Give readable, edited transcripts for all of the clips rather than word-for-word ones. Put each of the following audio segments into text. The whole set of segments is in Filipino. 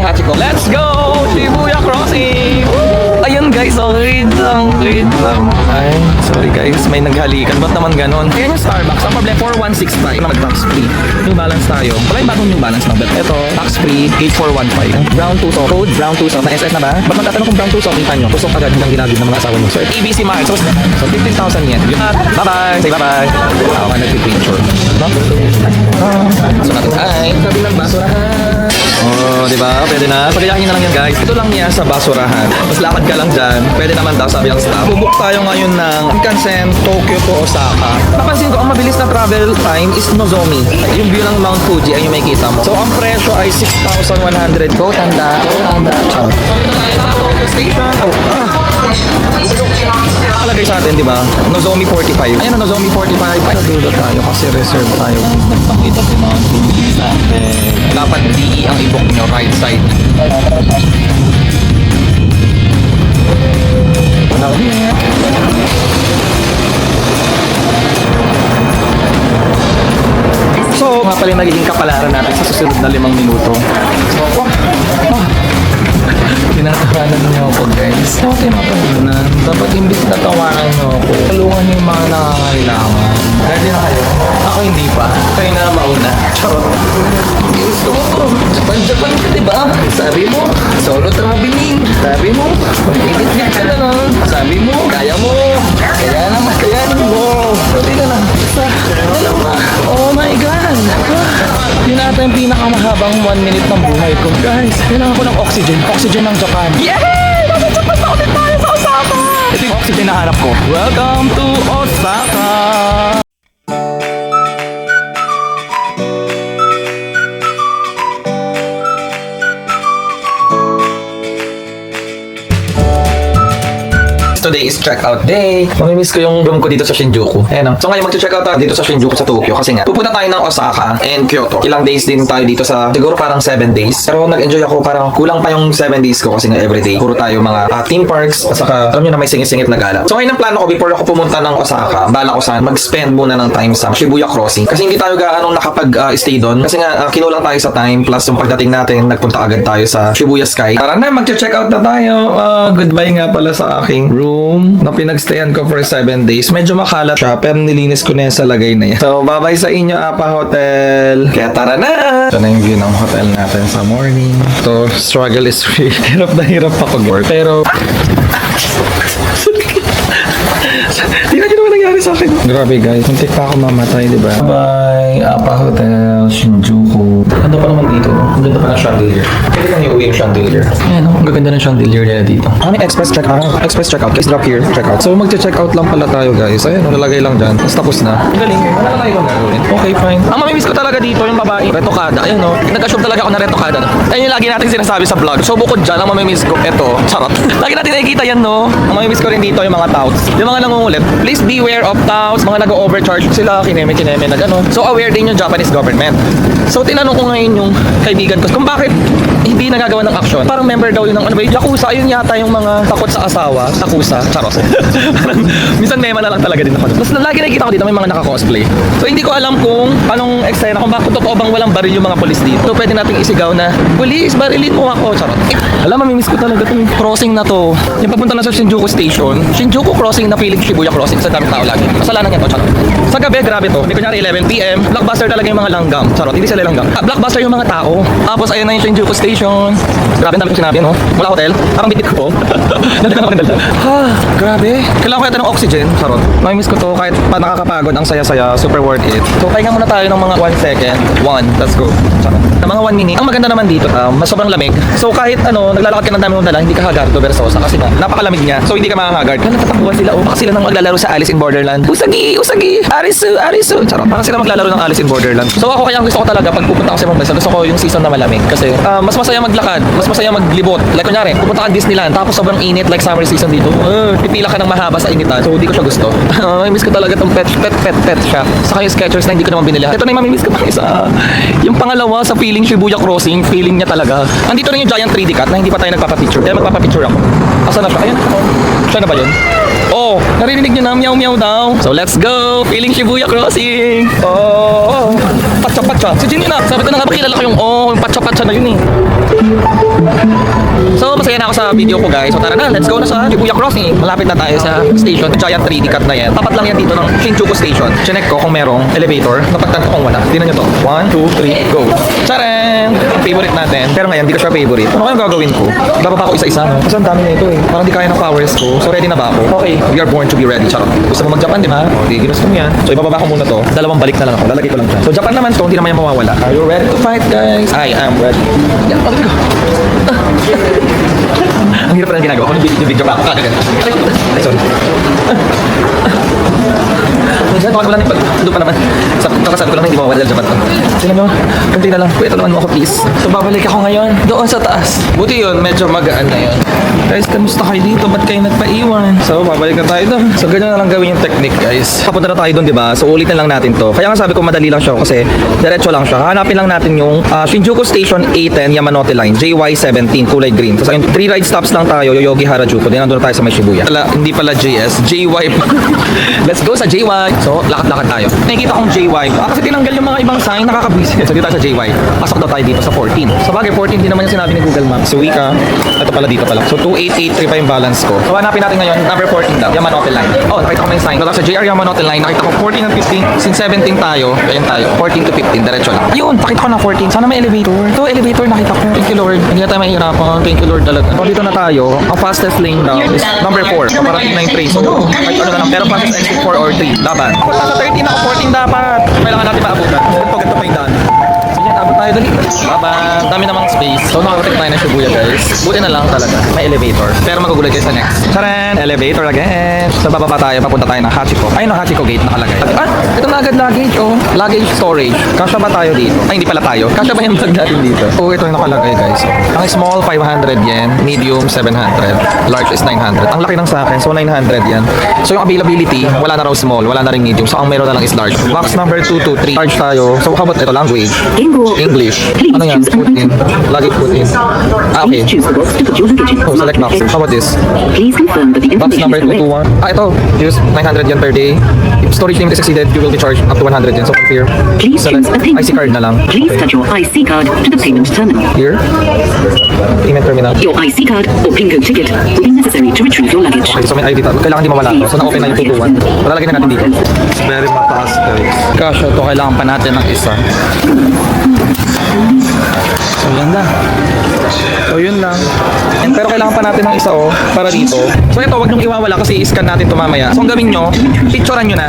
kay Hachiko. Let's go! Shibuya Crossing! Woo! Ayun guys, wait lang. Ay, sorry guys, may naghalikan. Ba't naman ganon? Ayan yung Starbucks. Ang problem, 4165 na mag-tax free. New Balance tayo. Wala yung bagong New Balance na. Ito, tax free, 8415. Brown 2 so. Code, Brown 2 so. Na-SS na ba? Ba't magtatanong kung Brown 2 so? Kita nyo. Tusok agad hanggang ginagid ng mga asawa nyo. So, ABC Mart. So, 15,000 yen. Yun na. Bye-bye. Say bye-bye. Ako ka nag-picture. No? So, natin. Ay, sabi ng basurahan. Oh, di ba? Pwede na. Pagayakin na lang yan, guys. Ito lang niya sa basurahan. Mas lakad ka lang dyan. Pwede naman daw, sabi ng staff. Bubuk tayo ngayon ng Shinkansen, Tokyo to Osaka. Napansin ko, ang mabilis na travel time is Nozomi. Yung view ng Mount Fuji ay yung may kita mo. So, ang presyo ay 6,100. Go, tanda. Ciao. Station. Nakalagay sa atin, di ba? Nozomi 45. Ayan na, Nozomi 45. Ay, nadulo tayo kasi reserve tayo. Nagpakita si Mount Fuji sa atin. Dapat DE ang i-book nyo, right side. So, nga pala yung nagiging kapalaran natin sa susunod na 5 minuto. Tinatawanan niyo ako, guys. So, tinatawanan. Dapat imbis na tawanan niyo ako. Tulungan niyo yung mga nangangailangan. Ready na kayo? Ako hindi pa. Kayo na mauna. Charot. Gusto mo to. Japan ka, diba? Sabi mo, solo traveling. Sabi mo, mag-edit ka na nun. Sabi mo, kaya mo. Kaya naman, kaya mo. Pwede ka lang. Alam mo, oh my God. Yun ata yung pinakamahabang 1 minute ng buhay ko. Guys, kailangan ko ng oxygen. Oxygen ng Japan. Yay! Bakit Japan na ulit tayo sa Osaka? Ito yung oxygen na hanap ko. Welcome to Osaka! Today is check-out day. Mamimiss ko yung room ko dito sa Shinjuku. Ayan. So ngayon mag-check-out tayo dito sa Shinjuku sa Tokyo kasi nga pupunta tayo ng Osaka and Kyoto. Ilang days din tayo dito sa siguro parang 7 days. Pero nag-enjoy ako, parang kulang pa yung 7 days ko kasi nga everyday puro tayo mga theme parks at saka alam nyo na may singit-singit na gala. So ngayon ang plano ko before ako pumunta ng Osaka, bala ko sana mag-spend muna ng time sa Shibuya Crossing kasi hindi tayo gaano nakapag-stay doon kasi nga kinulang tayo sa time plus yung pagdating natin nagpunta agad tayo sa Shibuya Sky. Tara na, mag-check-out na tayo. Goodbye nga pala sa aking room na pinagstayan ko for 7 days. Medyo makalat siya, pero nilinis ko na yan sa lagay na yan. So, bye-bye sa inyo, Apa Hotel. Kaya tara na! Ito na yung view ng hotel natin sa morning. So, struggle is free. Hirap na hirap ako. Pero, di na ginawa nangyari sa akin. Grabe guys, muntik pa ako mamatay, di ba? Bye, Apa Hotel, Shinjuku. Ano pa naman dito? Ang ganda pa ng chandelier. Pwede lang iuwi yung chandelier. Ayan, ang gaganda ng chandelier nila dito. May express checkout. Express checkout. Please drop here. Checkout. So, magche-checkout lang pala tayo guys. Ayan, nalagay lang dyan. Tapos tapos na. Ang galing. Wala na tayo gagawin. Okay, fine. Ang mamimiss ko talaga dito yung babae. Retokada. Ayan no. Nag-assume talaga ako na retokada. Ayan yung lagi natin sinasabi sa vlog. So, bukod dyan, ang mamimiss ko. Eto, charot. Lagi natin nakikita yan no. Ang mamimiss ko rin dito yung mga touts. Yung mga nangungulit. Please beware of touts. Mga nag-overcharge sila. Kineme na gano'n. So, aware din yung Japanese government. So, tinanong ko ngayon yung kaibigan ko kung bakit hindi nagagawa ng action. Parang member daw yun ng ano ba, Yakuza, ayun yata yung mga takot sa asawa, Yakuza, charos. Minsan mema na lang talaga din ako. Mas lagi nakikita ko dito may mga naka-cosplay. So hindi ko alam kung anong eksena, kung bakit totoo bang walang baril yung mga polis dito. So pwede nating isigaw na, police, barilin mo ako, charot. Alam, mamimiss ko talaga itong crossing na to. Yung papunta na sa Shinjuku Station, Shinjuku Crossing na feeling Shibuya Crossing, sa daming tao lagi. Kasalanan yan to, charot. Sa gabi, grabe to. May kunyari 11 PM, blockbuster talaga yung mga langgam. Charot, hindi sila langgam. Blockbuster yung mga tao. Tapos ayun na yung Shinjuku Station. Grabe, ang dami kong sinabi, no? Mula hotel, parang bitit ko po. Nandito na ako grabe. Kailangan ko yata ng oxygen. Charot. Mamimiss ko to kahit pa nakakapagod, ang saya-saya, super worth it. So, pahinga muna tayo ng mga 1 second. 1, let's go. Charot. Na mga 1 minute. Ang maganda naman dito, mas sobrang lamig. So, kahit ano, naglalakad ka ng dami mong dala, hindi ka haggard to Versosa kasi nga, napakalamig niya. So, hindi ka makahagard. Kaya natatakbuhan sila. Baka sila nang maglalaro sa Alice in Borderland. Usagi! Usagi! Arisu! Arisu! Charot. Parang sila maglalaro ng Alice in Borderland. So, ako kaya ang gusto ko talaga pag pupunta ako sa ibang bansa, gusto ko yung season na malamig. Kasi, mas masaya maglakad, mas masaya maglibot. Like, kunyari, pupunta ka Disneyland, tapos sobrang init, like summer season dito. Pipila ka ng mahaba sa initan. So, hindi ko siya gusto. Miss ko talaga itong pet siya. Saka yung Skechers na hindi ko naman binili. Ito na yung mamimiss ko pang isa. Yung pangalawa sa feeling Shibuya Crossing, feeling niya talaga. Andito rin yung giant 3D cut na hindi pa tayo nagpapapicture. Kaya magpapapicture ako. Asan na siya? Ayan ako. Siya na ba yun? Oh, narinig niyo na meow meow daw. So, let's go! Feeling Shibuya Crossing! Oh! patsa-patsa. Si Jinny na. Sabi ko na nga ba kilala ko yung patsa-patsa na yun eh. So, masaya na ako sa video ko guys. So, tara na, let's go na sa Shibuya Crossing. Malapit na tayo sa station. Giant 3D cut na yan. Tapat lang yan dito ng Shinjuku Station. Chinek ko kung merong elevator. Napagtanto kung wala. Tingnan nyo to. 1, 2, 3, go. Charan! Ang favorite natin. Pero ngayon, hindi ko siya favorite. Ano kayang gagawin ko? Bababa ko isa-isa, no? Kasi ang dami na ito eh. Parang di kaya ng powers ko. So, ready na ba ako? Okay. We are born to be ready. Charot. Gusto mo mag-Japan, di ba? Okay, ginusto mo yan. So, ibababa ko muna to. Dalawang balik na lang ako. Lalagay ko lang siya. So, Japan naman to. Hindi naman yan mawawala. Are you ready to fight, guys? I am ready. Yan, pagod ko. Ang hirap pa ng ginagawa ko. Video pa ako. Ay, sorry. Minsan, baka wala na doon pa naman. Sabi ko lang hindi mawawala Japan to. Sino mo? Kunti na lang. Kuya, tulungan mo ako please. So, babalik ako ngayon. Doon sa taas. Buti yun, medyo magaan na yun. Guys, kamusta kayo dito? Ba't kayo nagpaiwan? So, babalik na tayo doon. So, ganyan na lang gawin yung technique, guys. Papunta na tayo doon, di ba? So, ulitin lang natin to. Kaya nga sabi ko, madali lang siya kasi diretso lang siya. Hanapin lang natin yung Shinjuku Station A10 Yamanote Line, JY17, kulay green. Tapos, ayun, 3 ride stops lang tayo, Yoyogi Harajuku. Then, nandun na tayo sa may Shibuya. Hindi pala JS, JY. Let's go sa JY. So, lakad-lakad tayo. Nakikita kong JY. Kasi tinanggal yung mga ibang sign, nakakabisi. So, dito tayo sa JY. Pasok daw tayo dito sa 14. Sa bagay, 14 din naman yung sinabi ni Google Maps. So, wika. Ito pala dito pala. So, 2883 pa yung balance ko. So, hanapin natin ngayon, number 14 daw. Yamanote Line. Oh, nakita ko may sign. Dito sa JR Yamanote Line, nakita ko 14 and 15. Since 17 tayo, ayan tayo. 14 to 15, diretso lang. Yun, nakita ko na 14. Sana may elevator. Ito, elevator nakita ko. Thank you, Lord. Hindi na tayo mahihirapan. Thank you, Lord talaga. So, dito na tayo. Ang fastest lane daw is number 4. Kaparating na yung train. So, kahit ano na lang. Pero fastest exit 4 or 3. Laban. Kung nasa 13 ako, 14 dapat. Kailangan natin maabutan. Ganito pa yung daan. Sige, abot tayo dali. Laban. Dami namang space. So, nakakatik tayo ng Shibuya, guys. Buti na lang talaga. May elevator. Pero magugulat kayo sa next. Charan! Elevator again. So, bababa tayo. Papunta tayo ng Hachiko. Ayun ang Hachiko gate nakalagay. Ito na agad luggage, oh. Luggage storage. Kasya ba tayo dito? Ay, hindi pala tayo. Kasya ba yung bag natin dito? Oh, ito yung nakalagay, guys. Ang small, 500 yen. Medium, 700. Large is 900. Ang laki ng sa akin. So, 900 yan. So, yung availability, wala na raw small. Wala na ring medium. So, ang meron na lang is large. Box number 223. Large tayo. So, how about ito? Language. English. Ano yan? Put in. Luggage put in. Okay. Oh, select box. How about this? Box number 221. Ito. Use 900 yen per day. If storage limit is exceeded, you will be charged up to 100 yen. So, here. Select IC card na lang. Please touch your IC card to the payment terminal. Here. Payment terminal. Your IC card or Pingo ticket will be necessary to retrieve your luggage. Okay, so may ID tag. Kailangan di mawala to. So, na-open na yung 221. Palalagyan na natin dito. Very mataas, guys. Kasha to, kailangan pa natin ng isa. So, ganda. So, yun lang. And, pero kailangan pa natin ng isa, oh, para dito. So, ito, wag niyong iwawala kasi i-scan natin ito mamaya. So, ang gawin nyo, picturean nyo na.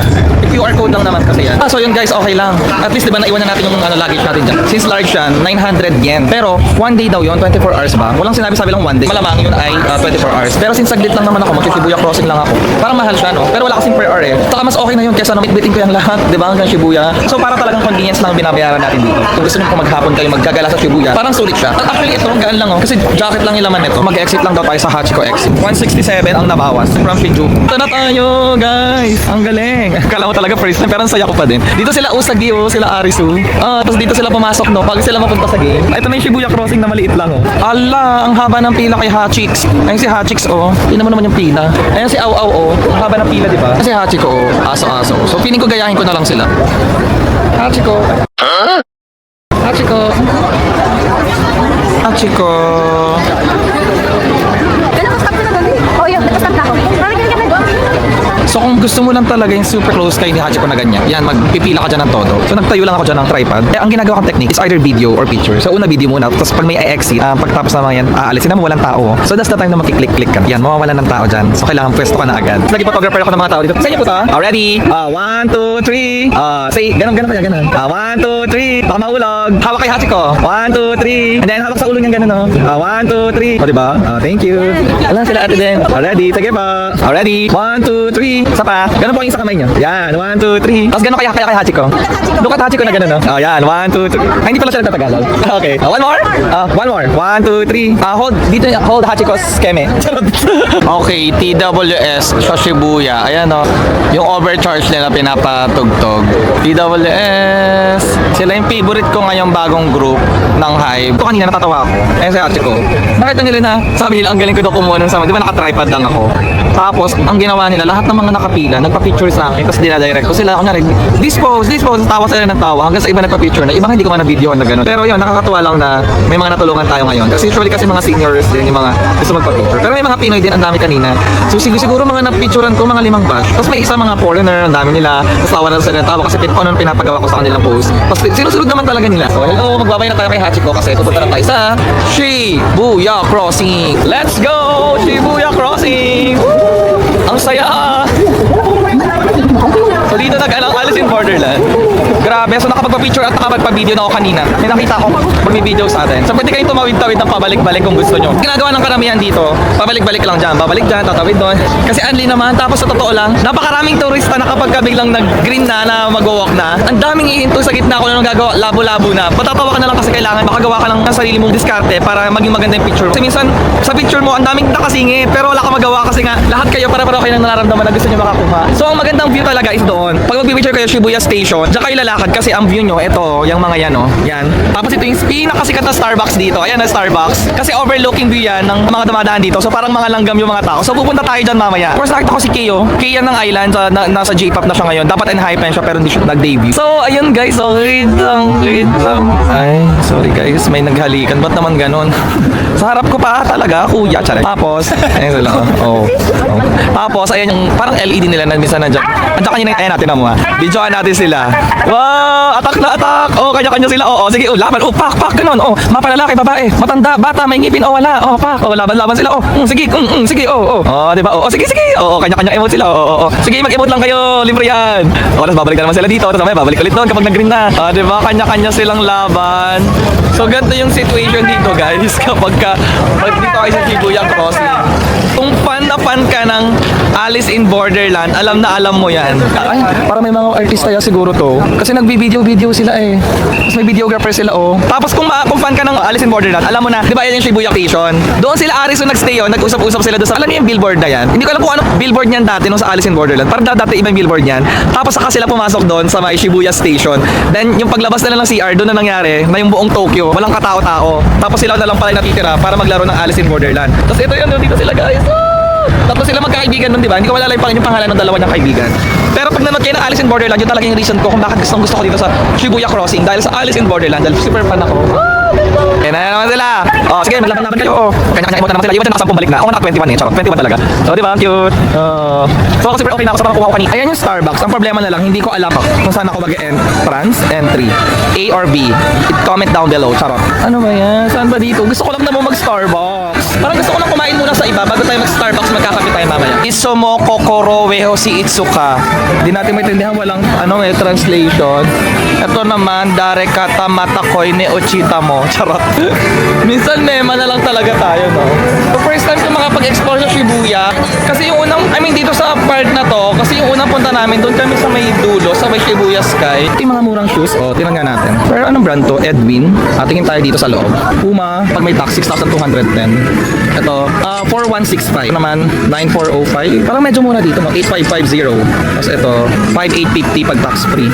QR code lang naman kasi yan. So, yun guys, okay lang. At least, di ba, naiwan na natin yung luggage natin dyan. Since large yan, 900 yen. Pero, 1 day daw yun, 24 hours ba? Walang sinabi-sabi lang 1 day. Malamang yun ay 24 hours. Pero since saglit lang naman ako, mag-Shibuya crossing lang ako. Parang mahal siya, no? Pero wala kasing per hour eh. Saka mas okay na yun kesa bitbitin ko yung lahat, di ba, hanggang Shibuya. So, para talagang convenience lang binabayaran natin dito. Kung gusto nyo kung maghapon kayo maggagala sa Shibuya, parang sulit siya. At actually, ito, gaan lang, oh. Kasi jacket lang yung laman nito. Mag-exit lang daw tayo sa Hachiko exit. 167 ang nabawas from Shinjuku. Ito na tayo, guys. Ang galing. Kala mo talaga first time, pero ang saya ko pa din. Dito sila Usagi, oh, sila Arisu. Tapos dito sila pumasok, no, pag sila mapunta sa gate. Ito na yung Shibuya crossing na maliit lang, oh. Ala, ang haba ng pila kay Hachix. Ayun si Hachix, oh. Tingnan mo naman yung pila. Ayun si Au Au, oh. Ang haba ng pila, di ba? Kasi Hachiko, oh. Aso-aso. So, feeling ko gayahin ko na lang sila. Hachiko. Hachiko. Hachiko. So kung gusto mo lang talaga yung super close kay ni Hachiko na ganyan, yan, magpipila ka dyan ng todo. So nagtayo lang ako dyan ng tripod. Ang ginagawa kong technique is either video or picture. So una video muna, tapos pag may i-exit, pagtapos naman yan, aalisin na mo, walang tao. So that's the time na makiklik-click ka. Yan, mawawalan ng tao dyan. So kailangan pwesto ka na agad. So, lagi photographer ako ng mga tao dito. Sa inyo po to? Ready? 1, 2, 3. Say, ganun kaya, ganun. 1, 2, 3. Baka mahulog. Hawak kay Hachiko. 1, 2, 3. And then hawak sa ulo niyan ganun, no? 1, 2, 3. O, diba? Thank you. Alam sila ate din. Ready? Sige pa. Ready? 1, 2, 3. Isa pa. Ganun po yung sa kamay niyo. Yan. 1, 2, 3. Tapos ganun kaya kay Hachiko. Look at Hachiko na ganun, no? Yan. 1, 2, 3. Ay, hindi pala sila nagtatagalog. Okay. One more? One more. 1, 2, 3. Hold. Dito, hold Hachiko's keme. Okay. TWS sa Shibuya. Ayan, no? Yung overcharge nila pinapatugtog. TWS. Sila yung favorite ko ngayong bagong group ng Hive. Ito kanina natatawa ako. Ayun si Hachiko. Nakita nila na, sabi nila, ang galing ko daw kumuha ng sama. Di ba naka-tripod lang ako? Tapos, ang ginawa nila, lahat ng mga mga nakapila, nagpa-picture sa akin, tapos dinadirect ko sila. Kunyari, this pose, tawa sila ng tawa, hanggang sa iba nagpa-picture na. Ibang hindi ko man na-video na gano'n. Pero yun, nakakatuwa lang na may mga natulungan tayo ngayon. Kasi usually kasi mga seniors din, yung mga gusto magpa-picture. Pero may mga Pinoy din, ang dami kanina. So siguro mga na-picturean ko, mga 5 batch. Tapos may isa mga foreigner, ang dami nila. Tapos tawa na sila ng tawa kasi ano pinapagawa ko sa kanilang post. Tapos sinusunod naman talaga nila. So hello, magbabay na tayo kay Hachiko kasi pupunta na tayo sa Shibuya Crossing. Let's go! Shibuya Crossing! Woo! Ang saya! So dito Alice in Borderland. Grabe, so nakapagpa-picture at nakapagpa-video na ako kanina. May nakita ko pag may video sa atin. So pwede kayong tumawid-tawid ng pabalik-balik kung gusto nyo. Ginagawa ng karamihan dito, pabalik-balik lang dyan. Babalik dyan, tatawid doon. Kasi unli naman, tapos sa totoo lang, napakaraming turista na kapag biglang nag-green na mag-walk na. Ang daming ihinto sa gitna ko na gagawa, labo-labo na. Patatawa ka na lang kasi kailangan makagawa ka ng sarili mong diskarte para maging maganda yung picture. Kasi minsan, sa picture mo, ang daming nakasingit, pero wala ka magawa kasi nga, lahat kayo para-para kayo nang nararamdaman na gusto nyo makakuha. So ang magandang view talaga is doon. Pag mag-picture kayo Shibuya Station, diyan kayo lalakad kasi ang view nyo, ito, yung mga yan, oh. Yan. Tapos ito yung pinakasikat na Starbucks dito. Ayan na Starbucks. Kasi overlooking view yan ng mga dumadaan dito. So parang mga langgam yung mga tao. So pupunta tayo dyan mamaya. Of course, nakita ko si Keo. Keo ng Island. Nasa J-pop na siya ngayon. Dapat in-hype na siya pero hindi siya nag-debut. So ayun guys. So wait lang. Ay, sorry guys. May naghalikan. Ba't naman ganun? Sa harap ko pa talaga, kuya. Charay. Tapos, ayun lang. Oh. Tapos, ayan yung parang LED nila na minsan nandiyan. Andiyan kanina, ayan natin na mo ha. Videoan natin sila. Wow! Atak na atak! Oh, kanya-kanya sila. Oh, sige. Oh, laban. Oh, pak, ganun. Oh, mapalalaki, babae. Matanda, bata, may ngipin. Oh, wala. Oh, pak. Oh, laban sila. Oh, sige. Sige. Oh. Oh, di ba? Oh, sige. Oh, kanya-kanya emote sila. Oh. Sige, mag-emote lang kayo. Libre yan. Oh, tapos babalik na naman sila dito. Tapos mamaya babalik ulit doon kapag nag-green na. Oh, di ba? Kanya-kanya silang laban. So, ganito yung situation dito, guys. Kapag dito kayo sa Shibuya Crossing. Kung fan na fan ka ng Alice in Borderland, alam na alam mo yan. Ay, para may mga artista ya siguro to. Kasi nagbi-video sila eh. Tapos may videographer sila oh. Tapos kung fan ka ng Alice in Borderland, alam mo na, di ba yan yung Shibuya Station? Doon sila Aris yung nagstay oh, nag-usap-usap sila doon sa, alam niyo yung billboard na yan? Hindi ko alam kung ano billboard niyan dati nung sa Alice in Borderland. Parang dati ibang billboard niyan. Tapos saka sila pumasok doon sa may Shibuya Station. Then yung paglabas nila ng CR, doon na nangyari na yung buong Tokyo, walang katao-tao. Tapos sila na lang pala natitira para maglaro ng Alice in Borderland. Tapos ito yun, dito sila guys. Tatlo sila magkakaibigan nun, di ba? Hindi ko malala yung pangalan ng dalawa niyang kaibigan. Pero pag nanood kayo ng Alice in Borderland, yun talaga yung reason ko kung bakit gusto ko dito sa Shibuya Crossing. Dahil sa Alice in Borderland, dahil super fan ako. Kaya na naman sila. Oh, sige, maglaban-laban kayo. Oh. Kanya-kanya emote naman sila. Yung nakasampung balik na. Ako naka 21 eh. Charot, 21 talaga. So, di ba? Cute. So, ako super okay na ako sa mga kuha ko kanina. Ayan yung Starbucks. Ang problema na lang, hindi ko alam kung saan ako mag-entrance, entry. A or B. Comment down below. Charot. Ano ba yan? Saan ba dito? Gusto ko lang naman mag-Starbucks. Parang gusto ko lang kumain muna sa iba bago tayo mag-Starbucks, magkakape tayo mamaya. Itsumo kokoro weho si Itsuka. Di natin maintindihan, walang translation. Ito naman, dare kata matakoy ni Ochita mo. Charot. Minsan mema na lang talaga tayo, no? So first time ko makapag-explore sa Shibuya. Kasi yung unang, dito sa part na to, kasi yung unang punta namin, doon kami sa may dulo, sa may Shibuya Sky. Ito yung mga murang shoes, tinanggan natin. Pero anong brand to? Edwin. Tingin tayo dito sa loob. Puma, pag may tax, 6,210. Ito, 4165. Ito naman, 9405. Parang medyo mura dito, no? 8550. Tapos ito, 5850 pag tax free.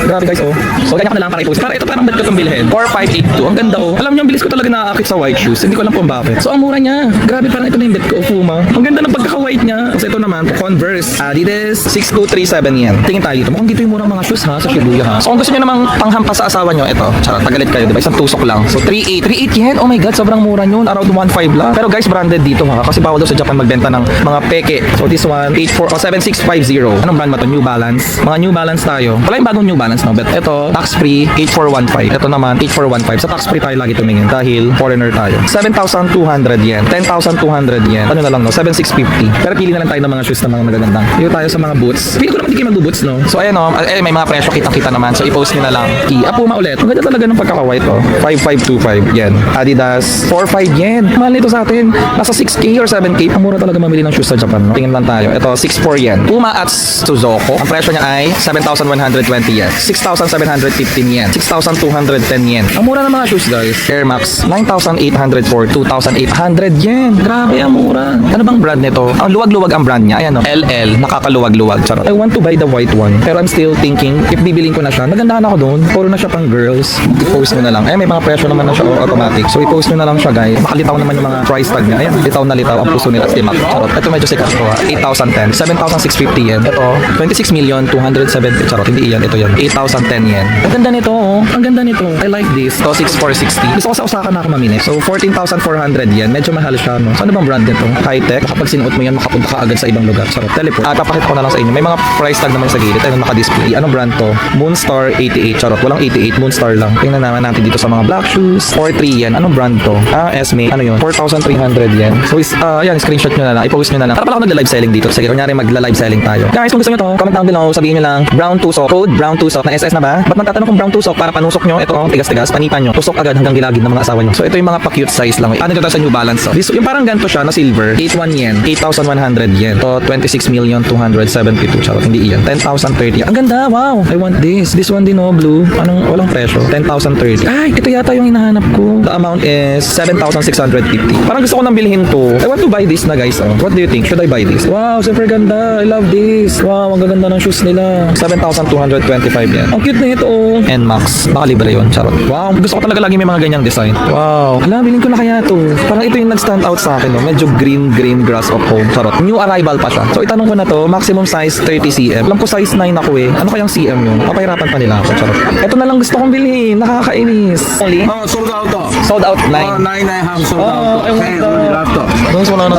Grabe guys, oh. So ganyan ka na lang para i-post. Pero ito parang bet ko itong bilhin. 4582. Ang ganda, oh. Alam niyo, ang bilis ko talaga naaakit sa white shoes. Hindi ko alam kung bakit. So ang mura niya. Grabe, parang ito na yung bet ko, Puma. Ang ganda ng pagkaka-white niya. Tapos ito naman, Converse. Adidas, 6237 yan. Tingin tayo dito. Mukhang dito yung murang mga shoes ha, sa Shibuya ha. So kung gusto niyo namang panghampas sa asawa niyo, ito. Charot, tagalit kayo, diba? Isang tusok lang. So 38 yen. Oh my god, sobrang mura yun. Around 1.5 lang. Pero guys, branded dito ha. Kasi bawal daw sa Japan magbenta ng mga peke. So this one, 7650. Anong brand ba to? New Balance. Mga New Balance tayo. Wala yung bagong New Balance, no? But ito, tax-free, 8415. Ito naman, 8415. Sa tax-free tayo lagi tumingin dahil foreigner tayo. 7,200 yen. 10,200 yen. Ano na lang, no? 7,650. Pero pili na lang tayo ng mga shoes na mga magagandang. Dito tayo sa mga boots. Pili ko naman di kayo mag-boots, no? So ayan, no? May mga presyo kitang-kita naman. So i-post nyo na lang. Puma ulit. Ang ganda talaga ng pagkaka-white, oh. 5525 yen. Adidas, 45 yen. Mahal nito sa atin. Nasa 6K or 7K. Ang mura talaga mamili ng shoes sa Japan, no? Tingin lang tayo. Ito, 64 yen. Puma at Suzuko. Ang presyo niya ay 7,120 yen. 6,715 yen. 6,210 yen. Ang mura ng mga shoes, guys. Air Max, 9,800 for 2,800 yen. Grabe, ang mura. Ano bang brand nito? Ang luwag-luwag ang brand niya. Ayan, no? LL. Nakakaluwag-luwag. Charot. I want to buy the white one. Pero I'm still thinking, if bibiling ko na siya, nagandahan ako doon. Puro na siya pang girls. I-post mo na lang. May mga presyo naman na siya automatic. So, i-post mo na lang siya, guys. Makalitaw naman yung mga price tag niya. Ayan, litaw na nalitaw ang puso nila Timac. Charot. Ito medyo sikat ko ha. 8,010. 7,650 yen. Ito, 26,270. Charot, hindi yan. Ito yan. 8,010 yen. Ang ganda nito, oh. Ang ganda nito. I like this. Ito, 6,460. Gusto ko sa Osaka na ako mamili. So, 14,400 yen. Medyo mahal siya, no? So, ano bang brand nito? High-tech. Kapag sinuot mo yan, makapunta ka agad sa ibang lugar. Charot. Teleport. Papakita ko na lang sa inyo. May mga price tag naman sa gilid. Ayun, naka-display. Anong brand to? Moonstar 88. Charot. Walang 88. Moonstar lang. Tingnan naman natin dito sa mga black shoes. 4,3 yen. Anong brand to? Esme. Ano yun? 4,300 yen. So, yan. Screenshot nyo na lang. I-post nyo na lang. Para pala ako nagla-live selling dito. Sige, kunyari magla-live selling tayo. Guys, kung gusto nyo to, comment down below. Sabihin nyo lang, brown tusok. Code brown tusok. Na SS na ba? Ba't magtatanong kung brown tusok? Para panusok nyo. Ito, tigas-tigas. Panipan nyo. Tusok agad hanggang gilagid ng mga asawa nyo. So, ito yung mga pa-cute size lang. Ano dito sa New Balance? So, this, yung parang ganito siya na silver. 81 yen. 8,100 yen. So, 26,272. Charot. Hindi iyan. 10,030. Ang ganda. Wow. I want this. This one din, oh. Blue. Anong walang presyo? 10,030. Ay, ito yata yung hinahanap ko. The amount is 7,650. Parang gusto ko nang bilhin to. I want to buy this na, guys. Oh. What do you think? Should I buy this? Wow, super ganda. I love this. Wow, ang ganda ng shoes nila. 7,225 yan. Ang cute na ito, oh. NMAX. Baka libre yun. Charot. Wow, gusto ko talaga lagi may mga ganyang design. Wow. Alam, bilhin ko na kaya to. Parang ito yung nag-stand out sa akin, no? Medyo green grass of home. Charot. New arrival pa siya. So, itanong ko na to. Maximum size 30 cm. Alam ko size 9 ako eh. Ano kayang cm yun? Papahirapan pa nila ako. Charot. Ito na lang gusto kong bilhin. Nakakainis. Only? Sold out to. Sold out 9. 9 I have sold out to. I want 10 that. only left to. Doon wala na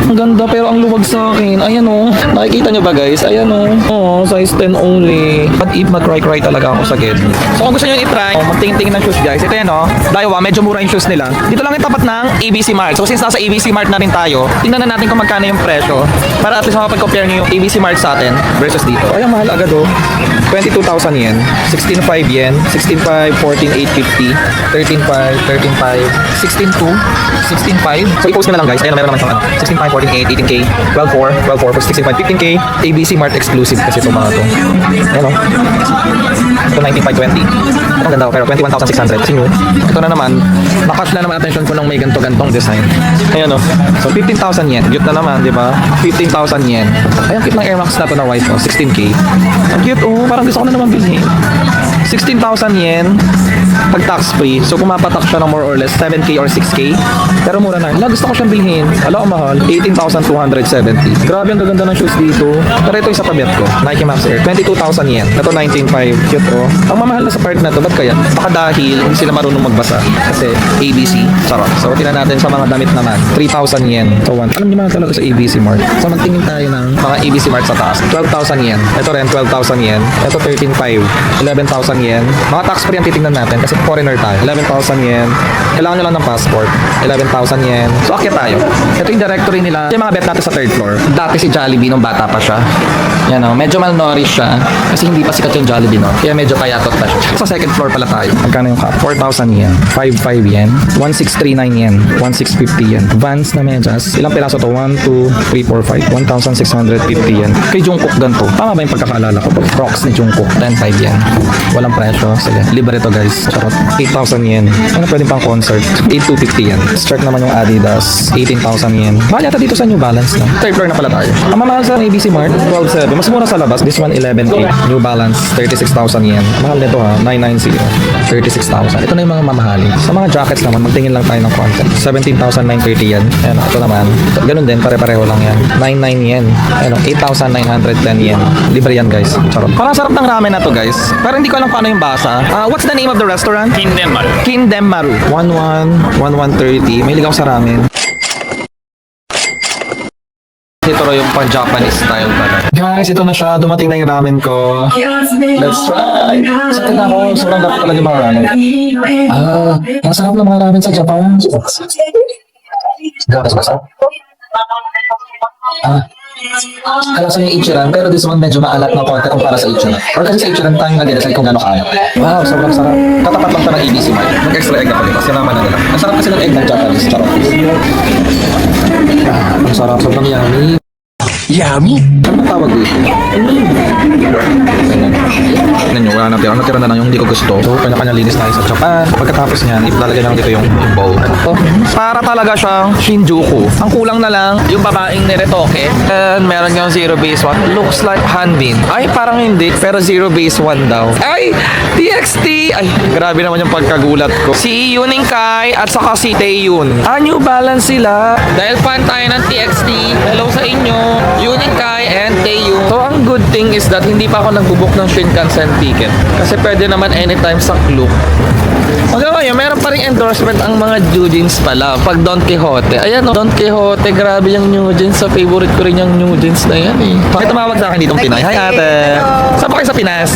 ang ganda pero ang luwag sa akin. Ayan oh. Nakikita nyo ba guys? Ayan oh. Oh, size 10 only. But if mag-cry talaga ako sa get. So kung gusto nyo i-try, magtingin-tingin ng shoes guys. Ito yan oh. Daiwa, medyo mura yung shoes nila. Dito lang yung tapat ng ABC Mart. So since nasa ABC Mart na rin tayo, tingnan na natin kung magkano yung presyo. Para at least makapag-compare nyo yung ABC Mart sa atin versus dito. Ayan, mahal agad oh. 22,000 yen. 16,500 yen. 16,500, 14,850. 13,500, 13,500. 16,200. 16,500. So i-post nyo na lang guys. Ayan, meron naman siyang 16,500, 14,800, 18K, 12,400, 12,400, 16,500, 15K. ABC Mart exclusive kasi ito mga to. Ayan o. Ito 19,520. Ito ganda ko pero 21,600. Kasi nyo. Ito na naman. Nakat na naman attention ko nung may ganto-gantong design. Ayan o. So 15,000 yen. Cute na naman, di ba? 15,000 yen. Ayan, cute ng Air Max na to na white o. 16K. Ang cute o. Parang gusto ko na naman bilhin. 16,000 yen pag tax free. So kumapatak siya ng more or less 7K or 6K. Pero mura na. Wala, gusto ko siyang bilhin. Ala, mahal. 18,270. Grabe ang gaganda ng shoes dito. Pero ito yung sa tabiat ko. Nike Max Air. 22,000 yen. Ito 19,500. Cute oh. Ang mamahal na sa part na to. Ba't kaya? Baka dahil hindi sila marunong magbasa. Kasi ABC. Charot. So tingnan natin sa mga damit naman. 3,000 yen. So one. Alam niyo mga talaga sa ABC Mart. So magtingin tayo ng mga ABC Mart sa taas. 12,000 yen. Ito rin 12,000 yen. Ito 13,500. 11,000 yen. Mga tax free ang titingnan natin kasi foreigner tayo. 11,000 yen. Kailangan nyo lang ng passport. 11,000 yen. So, akyat tayo. Ito yung directory nila. Yung mga bet natin sa third floor. Dati si Jollibee nung bata pa siya. Yan o. Medyo malnourished siya. Kasi hindi pa sikat yung Jollibee no. Kaya medyo kayatot pa siya. Sa second floor pala tayo. Magkano yung cup? 4,000 yen. 5,500 yen. 1,639 yen. 1,650 yen. Vans na medyas. Ilang piraso to? 1, 2, 3, 4, 5. 1,650 yen. Kay Jungkook ganito. Tama ba yung pagkakaalala ko? Crocs ni Jungkook. 10,500 yen. Walang presyo. Sige. Libre to guys. Charot. 8,000 yen. Ano pwede pang concert? 8,250 yen. Check naman yung Adidas. 18,000 yen. Mahal yata dito sa New Balance no? Third floor na pala tayo. Ang mamahal sa ABC Mart, 12,700. Mas mura sa labas. This one, 11K. New Balance, 36,000 yen. Mahal nito ha, 990. 36,000. Ito na yung mga mamahali. Sa mga jackets naman, magtingin lang tayo ng content. 17,930 yen. Ayan, ito naman. Ganun din, pare-pareho lang yan. 99 yen. Ayan, 8,910 yen. Libre yan guys. Charot. Parang sarap ng ramen na to guys. Pero hindi ko alam paano yung basa. What's the name of the restaurant? Kindemaru. Kindemaru. 11,130. May ligaw sa ramen. Ito rin yung pang-Japanese style pala. Guys, ito na siya. Dumating na yung ramen ko. Let's try. Sa tingnan ko, sobrang dapat talaga yung mga ramen. Masarap na mga ramen sa Japan. Gatas masarap. Kalasa yung Ichiran, pero this one medyo maalat na konti kumpara sa Ichiran. Or kasi sa Ichiran tayo nag-decide kung gano'n kaya. Wow, sobrang sarap. Katapat lang ito ng ABC Mart. Mag-extra egg na pala. Sinama na nila. Ang sarap kasi ng egg ng Japanese. Charot. Ang sarap. Sobrang yummy. Yummy? Ano ang tawag dito? Tignan nyo, wala na tira. Natira na lang yung hindi ko gusto. So, kanya-kanya linis tayo sa Japan. Pagkatapos niyan, ilalagay lang dito yung bowl. Ito, Para talaga siyang Shinjuku. Ang kulang na lang, yung babaeng niretoke. And meron kang zero base 1. Looks like Hanbin. Ay, parang hindi. Pero zero base 1 daw. Ay, TXT! Ay, grabe naman yung pagkagulat ko. Si Yuning Kai at saka si Taeyun. New Balance sila. Dahil fan tayo ng TXT, hello sa inyo, Yuning Kai and Taeyun. So, ang good thing is that hindi pa ako nagbubuk ng Shinkansen ticket. Kasi pwede naman anytime sa Klook. Hanggang ngayon, meron pa rin endorsement ang mga Jujins pala. Pag Don Quixote. Ayan o, Don Quixote, grabe yung New Jeans. So, favorite ko rin yung New Jeans na yan eh. Bakit tumawag sa akin ditong Pinoy? Hi ate! Saan po kayo sa Pinas?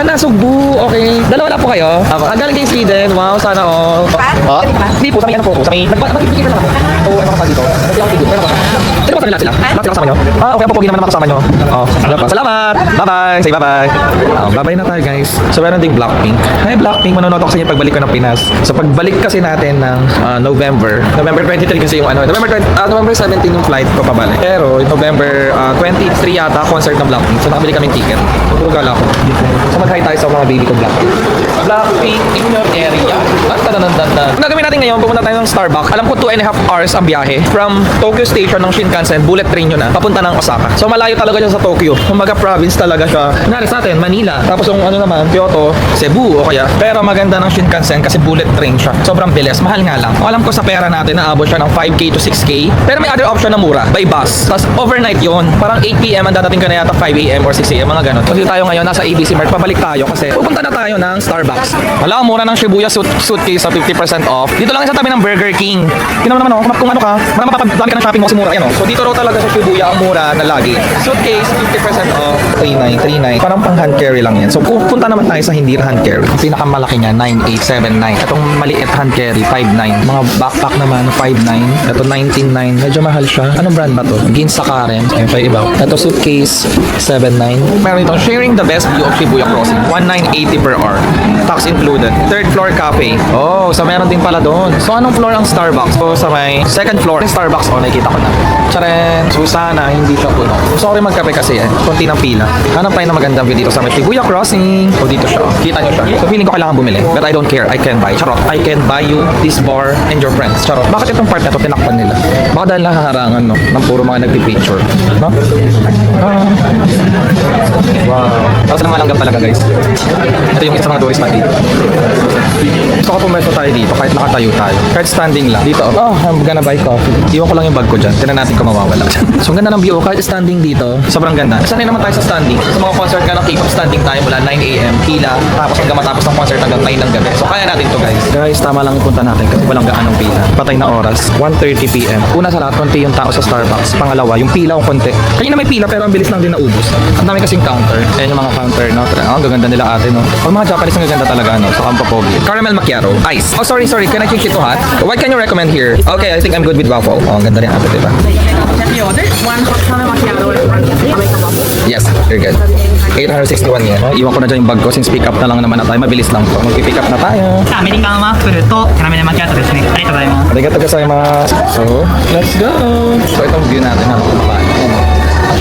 Nasugbu. Okay. Dalawa na po kayo? Galing kayo Sweden. Wow, sana all. Hindi po, sa may ano po. Sa may... Nagpapagpipigil na lang ako. Oo, ano pa dito? Hindi ako tigil. Pero sino ba kanila sila? Lahat sila kasama nyo? Okay, ang popogi naman kasama nyo. Salamat! Bye-bye! Say bye-bye! Bye-bye na tayo guys. So, meron ding Blackpink. Hi Blackpink, manonood ako sa inyo pagbalik ko ng Pinas. So, pagbalik kasi natin ng November 23 kasi yung November 17 yung flight ko pabalik. Pero, November 23 yata, concert ng Blackpink. So, nakabili kaming ticket. So, puro gala ko. So, mag-hi tayo sa mga baby ko Blackpink. Blackpink in your area. Ang gagawin natin ngayon, pupunta tayo ng Starbucks. Alam ko 2.5 hours ang biyahe. From Tokyo Station ng Shinkansen, bullet train yun na, papunta ng Osaka. So, malayo talaga siya sa Tokyo. Kumbaga province talaga siya. Kunwari sa atin, Manila. Tapos yung ano naman, Kyoto, Cebu o kaya. Pero maganda ng Shinkansen kasi bullet train siya. Sobrang bilis. Mahal nga lang. Alam ko sa pera natin, naabot siya ng 5K to 6K. Pero may other option na mura. By bus. Tapos overnight yon. Parang 8pm ang dadating ka na yata 5am or 6am. Mga ganun. Kasi tayo ngayon nasa ABC Mart. Pabalik tayo kasi pupunta na tayo ng Starbucks. Wala, ang mura ng Shibuya suitcase sa 50% off. Dito lang sa tabi ng Burger King. Tingnan mo naman kung ano ka. Marami mapapagdami ka ng shopping mo kasi mura. Ayan So dito raw talaga sa Shibuya ang mura na lagi. Suitcase 50% off. 39. Parang pang hand carry lang yan. So pupunta naman tayo sa hindi hand carry. Ang pinakamalaki niya 9879. Itong maliit hand carry 59. Mga backpack naman 59. Ito 199. Medyo mahal siya. Anong brand ba to? Ginza Karen. Ayun pa iba. Ito suitcase 79. Meron itong sharing the best view of Shibuya Crossing. 1980 per hour. Tax included. Third floor cafe. Oh, so meron din pala doon. So anong floor ang Starbucks? So sa may second floor yung Starbucks. Oh, nakikita ko na. Tsaren. So sana hindi siya puno. Sorry magkape kasi konti ng pila. Hanap tayo na magandang view dito sa may Shibuya Crossing. O dito siya. Kita nyo siya. So feeling ko kailangan bumili. But I don't care. I can buy. Charot. I can buy you this bar and your friends. Charot. Bakit itong part na ito tinakpan nila? Baka dahil nahaharangan no? Ng puro mga nagpipicture. No? Wow. Tapos lang malanggap talaga guys. Ito yung isa mga tourist spot dito. Gusto ko pumesto tayo dito kahit nakatayo tayo. Kahit standing lang. Dito. Oh, I'm gonna buy coffee. Iwan ko lang yung bag ko dyan. Tignan natin kung mawawala. So ang ganda ng view. Kahit standing dito. Sobrang ganda. Sanay naman tayo sa standing. Sa mga concert ka ng K-pop standing tayo mula 9am. Pila. Tapos hanggang matapos ng concert hanggang 9 ng gabi. So kaya natin to guys. Guys, tama lang ipunta natin kasi walang gaanong pila. Patay na oras. 1:30pm. Una sa lahat, konti yung tao sa Starbucks. Pangalawa, yung pila ang konti. Kanina may pila pero ang bilis lang din naubos. Ang dami kasing counter. Ayan yung mga counter, no? Oh, ang gaganda nila ate, no? Pag mga Japanese, ang gaganda talaga, no? Sa Kampapogi. Caramel macchiato. Ice. Oh, sorry. Can I change it to hot? What can you recommend here? Okay, I think I'm good with waffle. Oh, ang ganda rin ate, diba? Yes, you're good. 861 yen. Oh, iwan ko na dyan yung bag ko since pick up na lang naman na tayo. Mabilis lang to. Mag-pick up na tayo. アメリカンワッフルとキャラメルマキアートですね。ありがとうございます。 Arigatou gozaimasu. So, let's go. So, itong view natin na kumakain.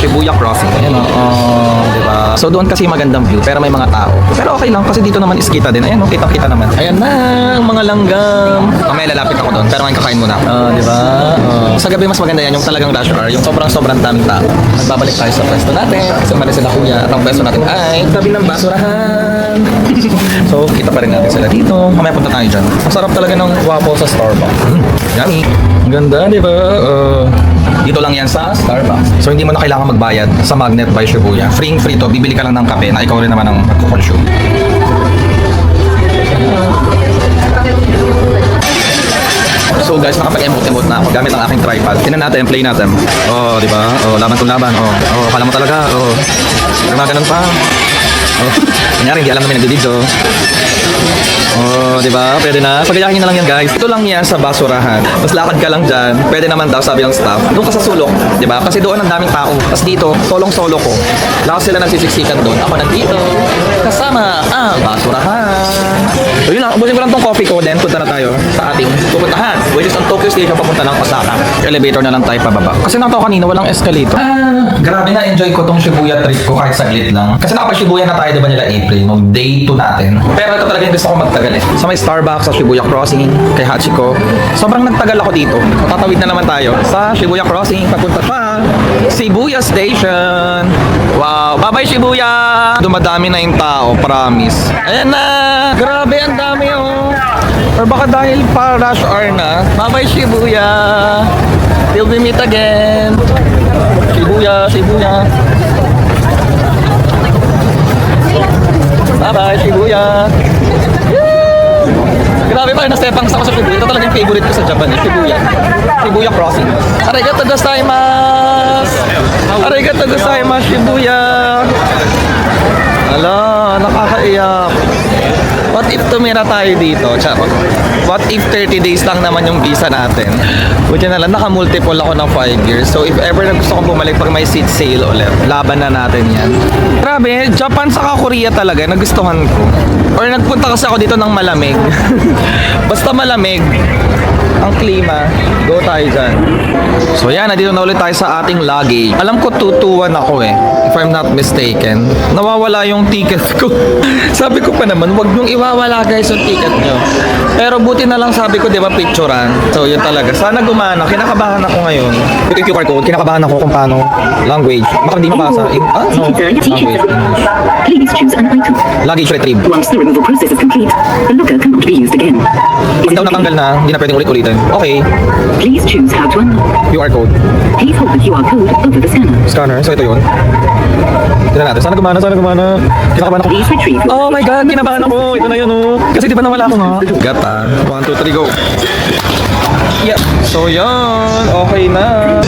Shibuya Crossing. Ayan o. Diba? So, doon kasi magandang view, pero may mga tao. Pero okay lang, kasi dito naman is kita din. Ayan o, kita-kita naman. Ayan na, ang mga langgam. May lalapit ako doon, pero ngayon kakain muna ako. Diba? Sa gabi mas maganda yan, yung talagang rush hour, yung sobrang daming tao. Magbabalik tayo sa pwesto natin. Kasi umalis sila kuya, at ang pwesto natin ay tabi ng basurahan. So, kita pa rin natin sila dito. Mamaya punta tayo dyan. Ang sarap talaga ng waffle sa Starbucks. Yummy. Ang ganda, di ba? Dito lang yan sa Starbucks. So, hindi mo na kailangan magbayad sa Magnet by Shibuya. Free to. Bibili ka lang ng kape na ikaw rin naman ang magkukonsume. So guys, nakapag-emote na ako gamit ang aking tripod. Tingnan natin, play natin. Oh, di ba? Oh, laban kung laban. Oh, kala mo talaga. Oh. Ganun pa. Oh, kunyari, hindi alam namin nagdi-video. Oh, di ba? Pwede na. Pagayahin na lang yan, guys. Ito lang yan sa basurahan. Mas lakad ka lang dyan. Pwede naman daw, sabi ng staff. Doon ka sa sulok, di ba? Kasi doon ang daming tao. Tapos dito, solong-solo ko. Lakas sila nagsisiksikan doon. Ako nandito. Kasama ang basurahan. So yun lang, ubusin ko lang tong coffee ko. Then punta na tayo sa ating pupuntahan, which is guys, ang Tokyo Station papunta ng Osaka. Elevator na lang tayo pababa. Kasi nakatawa kanina, walang escalator. Grabe na, enjoy ko tong Shibuya trip ko kahit saglit lang. Kasi nakapag-Shibuya na tayo, diba nila April, nung day 2 natin. Pero ito talaga yung gusto ko magtagal eh. Sa may Starbucks, sa Shibuya Crossing, kay Hachiko. Sobrang nagtagal ako dito. Tatawid na naman tayo sa Shibuya Crossing, papunta pa Shibuya Station. Wow, bye-bye Shibuya! Dumadami na yung tao, promise. Ayan na! Grabe, ang dami oh! Or baka dahil pa rush hour na. Bye-bye Shibuya! Till we meet again! Shibuya, Shibuya! Bye-bye Shibuya! Grabe pa, na-stepangs ako sa Shibuya. Ito talaga yung favorite ko sa Japan, eh. Shibuya. Shibuya Crossing. Arigatou gozaimasu! Arigatou gozaimasu, Shibuya! Ala, nakakaiyak. What if tumira tayo dito? Charot. What if 30 days lang naman yung visa natin? Buti na lang, naka-multiple ako ng 5 years. So if ever na gusto kong bumalik pag may seat sale ulit, laban na natin yan. Grabe, Japan saka Korea talaga, nagustuhan ko. Or nagpunta kasi ako dito ng malamig. Basta malamig ang klima, go tayo dyan. So yan, nandito na ulit tayo sa ating luggage. Alam ko 221 ako eh, if I'm not mistaken. Nawawala yung ticket ko. Sabi ko pa naman, wag nyung iwawala guys yung ticket nyo. Pero buti na lang sabi ko, di ba, picturean. So yun talaga, sana gumana. Kinakabahan ako ngayon. Ito yung QR code, kinakabahan ako kung paano. Language, baka hindi mabasa. No, language. Please choose an item. Luggage retrieve. Once the removal process is complete, the locker cannot be used again. Pag daw natanggal na, hindi na pwedeng ulit-ulitin. Okay, Please choose how to unlock. QR code. Please hold the QR code over the scanner. Scanner, so ito yun. Tignan natin, sana gumana, sana gumana. Kinakabahan ako. Please retrieve. Oh my God, kinabahan ako. Ito na yun, oh. Kasi di ba nawala ako nga? Gata. 1, 2, 3, go. Yep. So, yun. Okay na.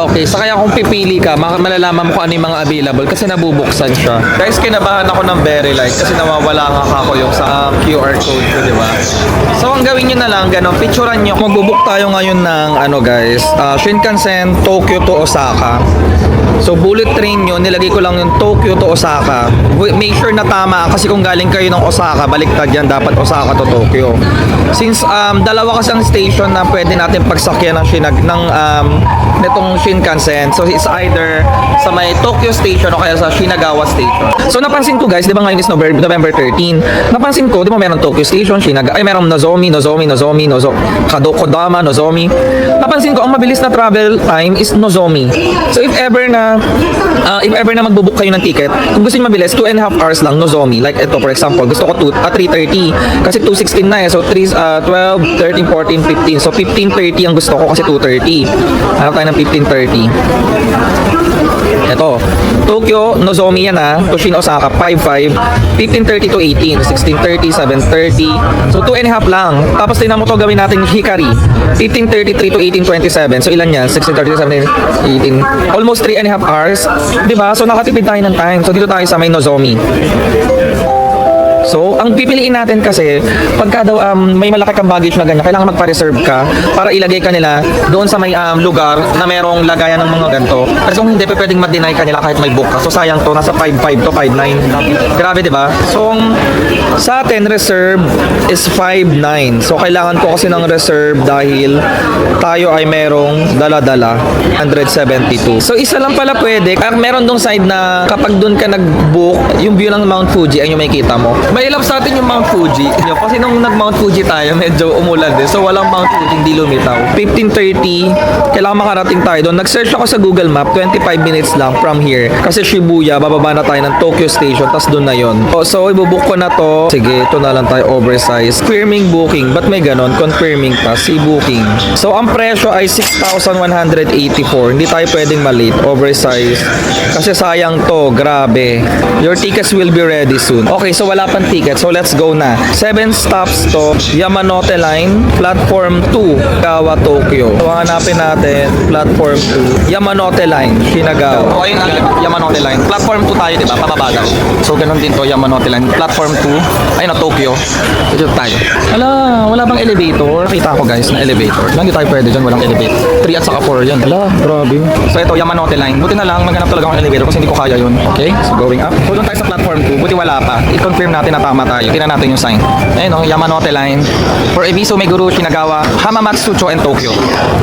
Okay. So, kaya kung pipili ka, malalaman mo kung ano yung mga available kasi nabubuksan siya. Guys, kinabahan ako ng very light kasi nawawala nga ako yung sa QR code ko, di ba? So, ang gawin nyo na lang, ganun, picturean nyo. Magbubuk tayo ngayon ng, guys, Shinkansen, Tokyo to Osaka. So, bullet train nyo, nilagay ko lang yung Tokyo to Osaka. Make sure na tama kasi kung galing kayo ng Osaka, baliktad yan, dapat Osaka to Tokyo. Since dalawa kasi ang station na pwede natin pagsakyan ng nitong Shinkansen. So, it's either sa may Tokyo Station o kaya sa Shinagawa Station. So, napansin ko guys, di ba ngayon is November 13? Napansin ko, di ba meron Tokyo Station, meron Nozomi, Kodama, Nozomi. Napansin ko, ang mabilis na travel time is Nozomi. So, if ever na magbubook kayo ng ticket, kung gusto nyo mabilis, 2.5 hours lang, Nozomi. Like ito, for example, gusto ko 3:30 kasi 2:16 na eh. So, 12, 13, 14, 15. So, 15:30 ang gusto ko kasi 2:30. Hanap tayo ng 15:30. Ito, Tokyo, Nozomi yan ha. Toshin, Osaka, 5:5. 15:30 to 18. 16:30, 7:30. So, 2.5 lang. Tapos, tingnan mo to, gawin natin Hikari. 15:33 to 18:27. So, ilan yan? 16:30, 17, 18. Almost 3.5 hours. Diba? So, nakatipid tayo ng time. So, dito tayo sa may Nozomi. So, ang pipiliin natin kasi, pagka daw may malaki kang baggage na ganyan, kailangan magpa-reserve ka para ilagay ka nila doon sa may lugar na merong lagayan ng mga ganito. Kasi kung hindi, pwedeng ma-deny ka nila kahit may book ka. So, sayang to, nasa 5.5 to 5.9. Grabe, di ba? So, sa atin, reserve is 5.9. So, kailangan ko kasi ng reserve dahil tayo ay merong dala-dala, 172. So, isa lang pala pwede. Meron dong side na kapag doon ka nag-book, yung view ng Mount Fuji ay yung makikita mo. May love sa atin yung Mount Fuji. Kasi nung nag-Mount Fuji tayo, medyo umulan din. So, walang Mount Fuji, hindi lumitaw. 15:30, kailangan makarating tayo doon. Nag-search ako sa Google Map, 25 minutes lang from here. Kasi Shibuya, bababa na tayo ng Tokyo Station, tas doon na yon. So, ibubook ko na to. Sige, ito na lang tayo, oversize. Confirming booking. Ba't may ganon? Confirming pa, si booking. So, ang presyo ay 6,184. Hindi tayo pwedeng malate. Oversize. Kasi sayang to, grabe. Your tickets will be ready soon. Okay, so wala pang ticket. So let's go na. 7 stops to Yamanote Line, Platform 2, Gawa, Tokyo. So hanapin natin, Platform 2, Yamanote Line, Shinagawa. Okay, Yamanote Line. Platform 2 tayo, di ba? Pababa daw. So ganun din to, Yamanote Line. Platform 2, ay na Tokyo. Ito tayo. Wala bang elevator? Nakita ko guys na elevator. Lang tayo pwede dyan, walang elevator. 3 at saka 4 yan. Grabe. So ito, Yamanote Line. Buti na lang, maghanap talaga ng elevator kasi hindi ko kaya yun. Okay, so going up. So doon tayo sa Platform 2. Buti wala pa. I-confirm natin na tama tayo. Tingnan natin yung sign. Ayun o, Yamanote Line. For Ebisu, Meguro, Shinagawa, Hamamatsu, Chucho, and Tokyo.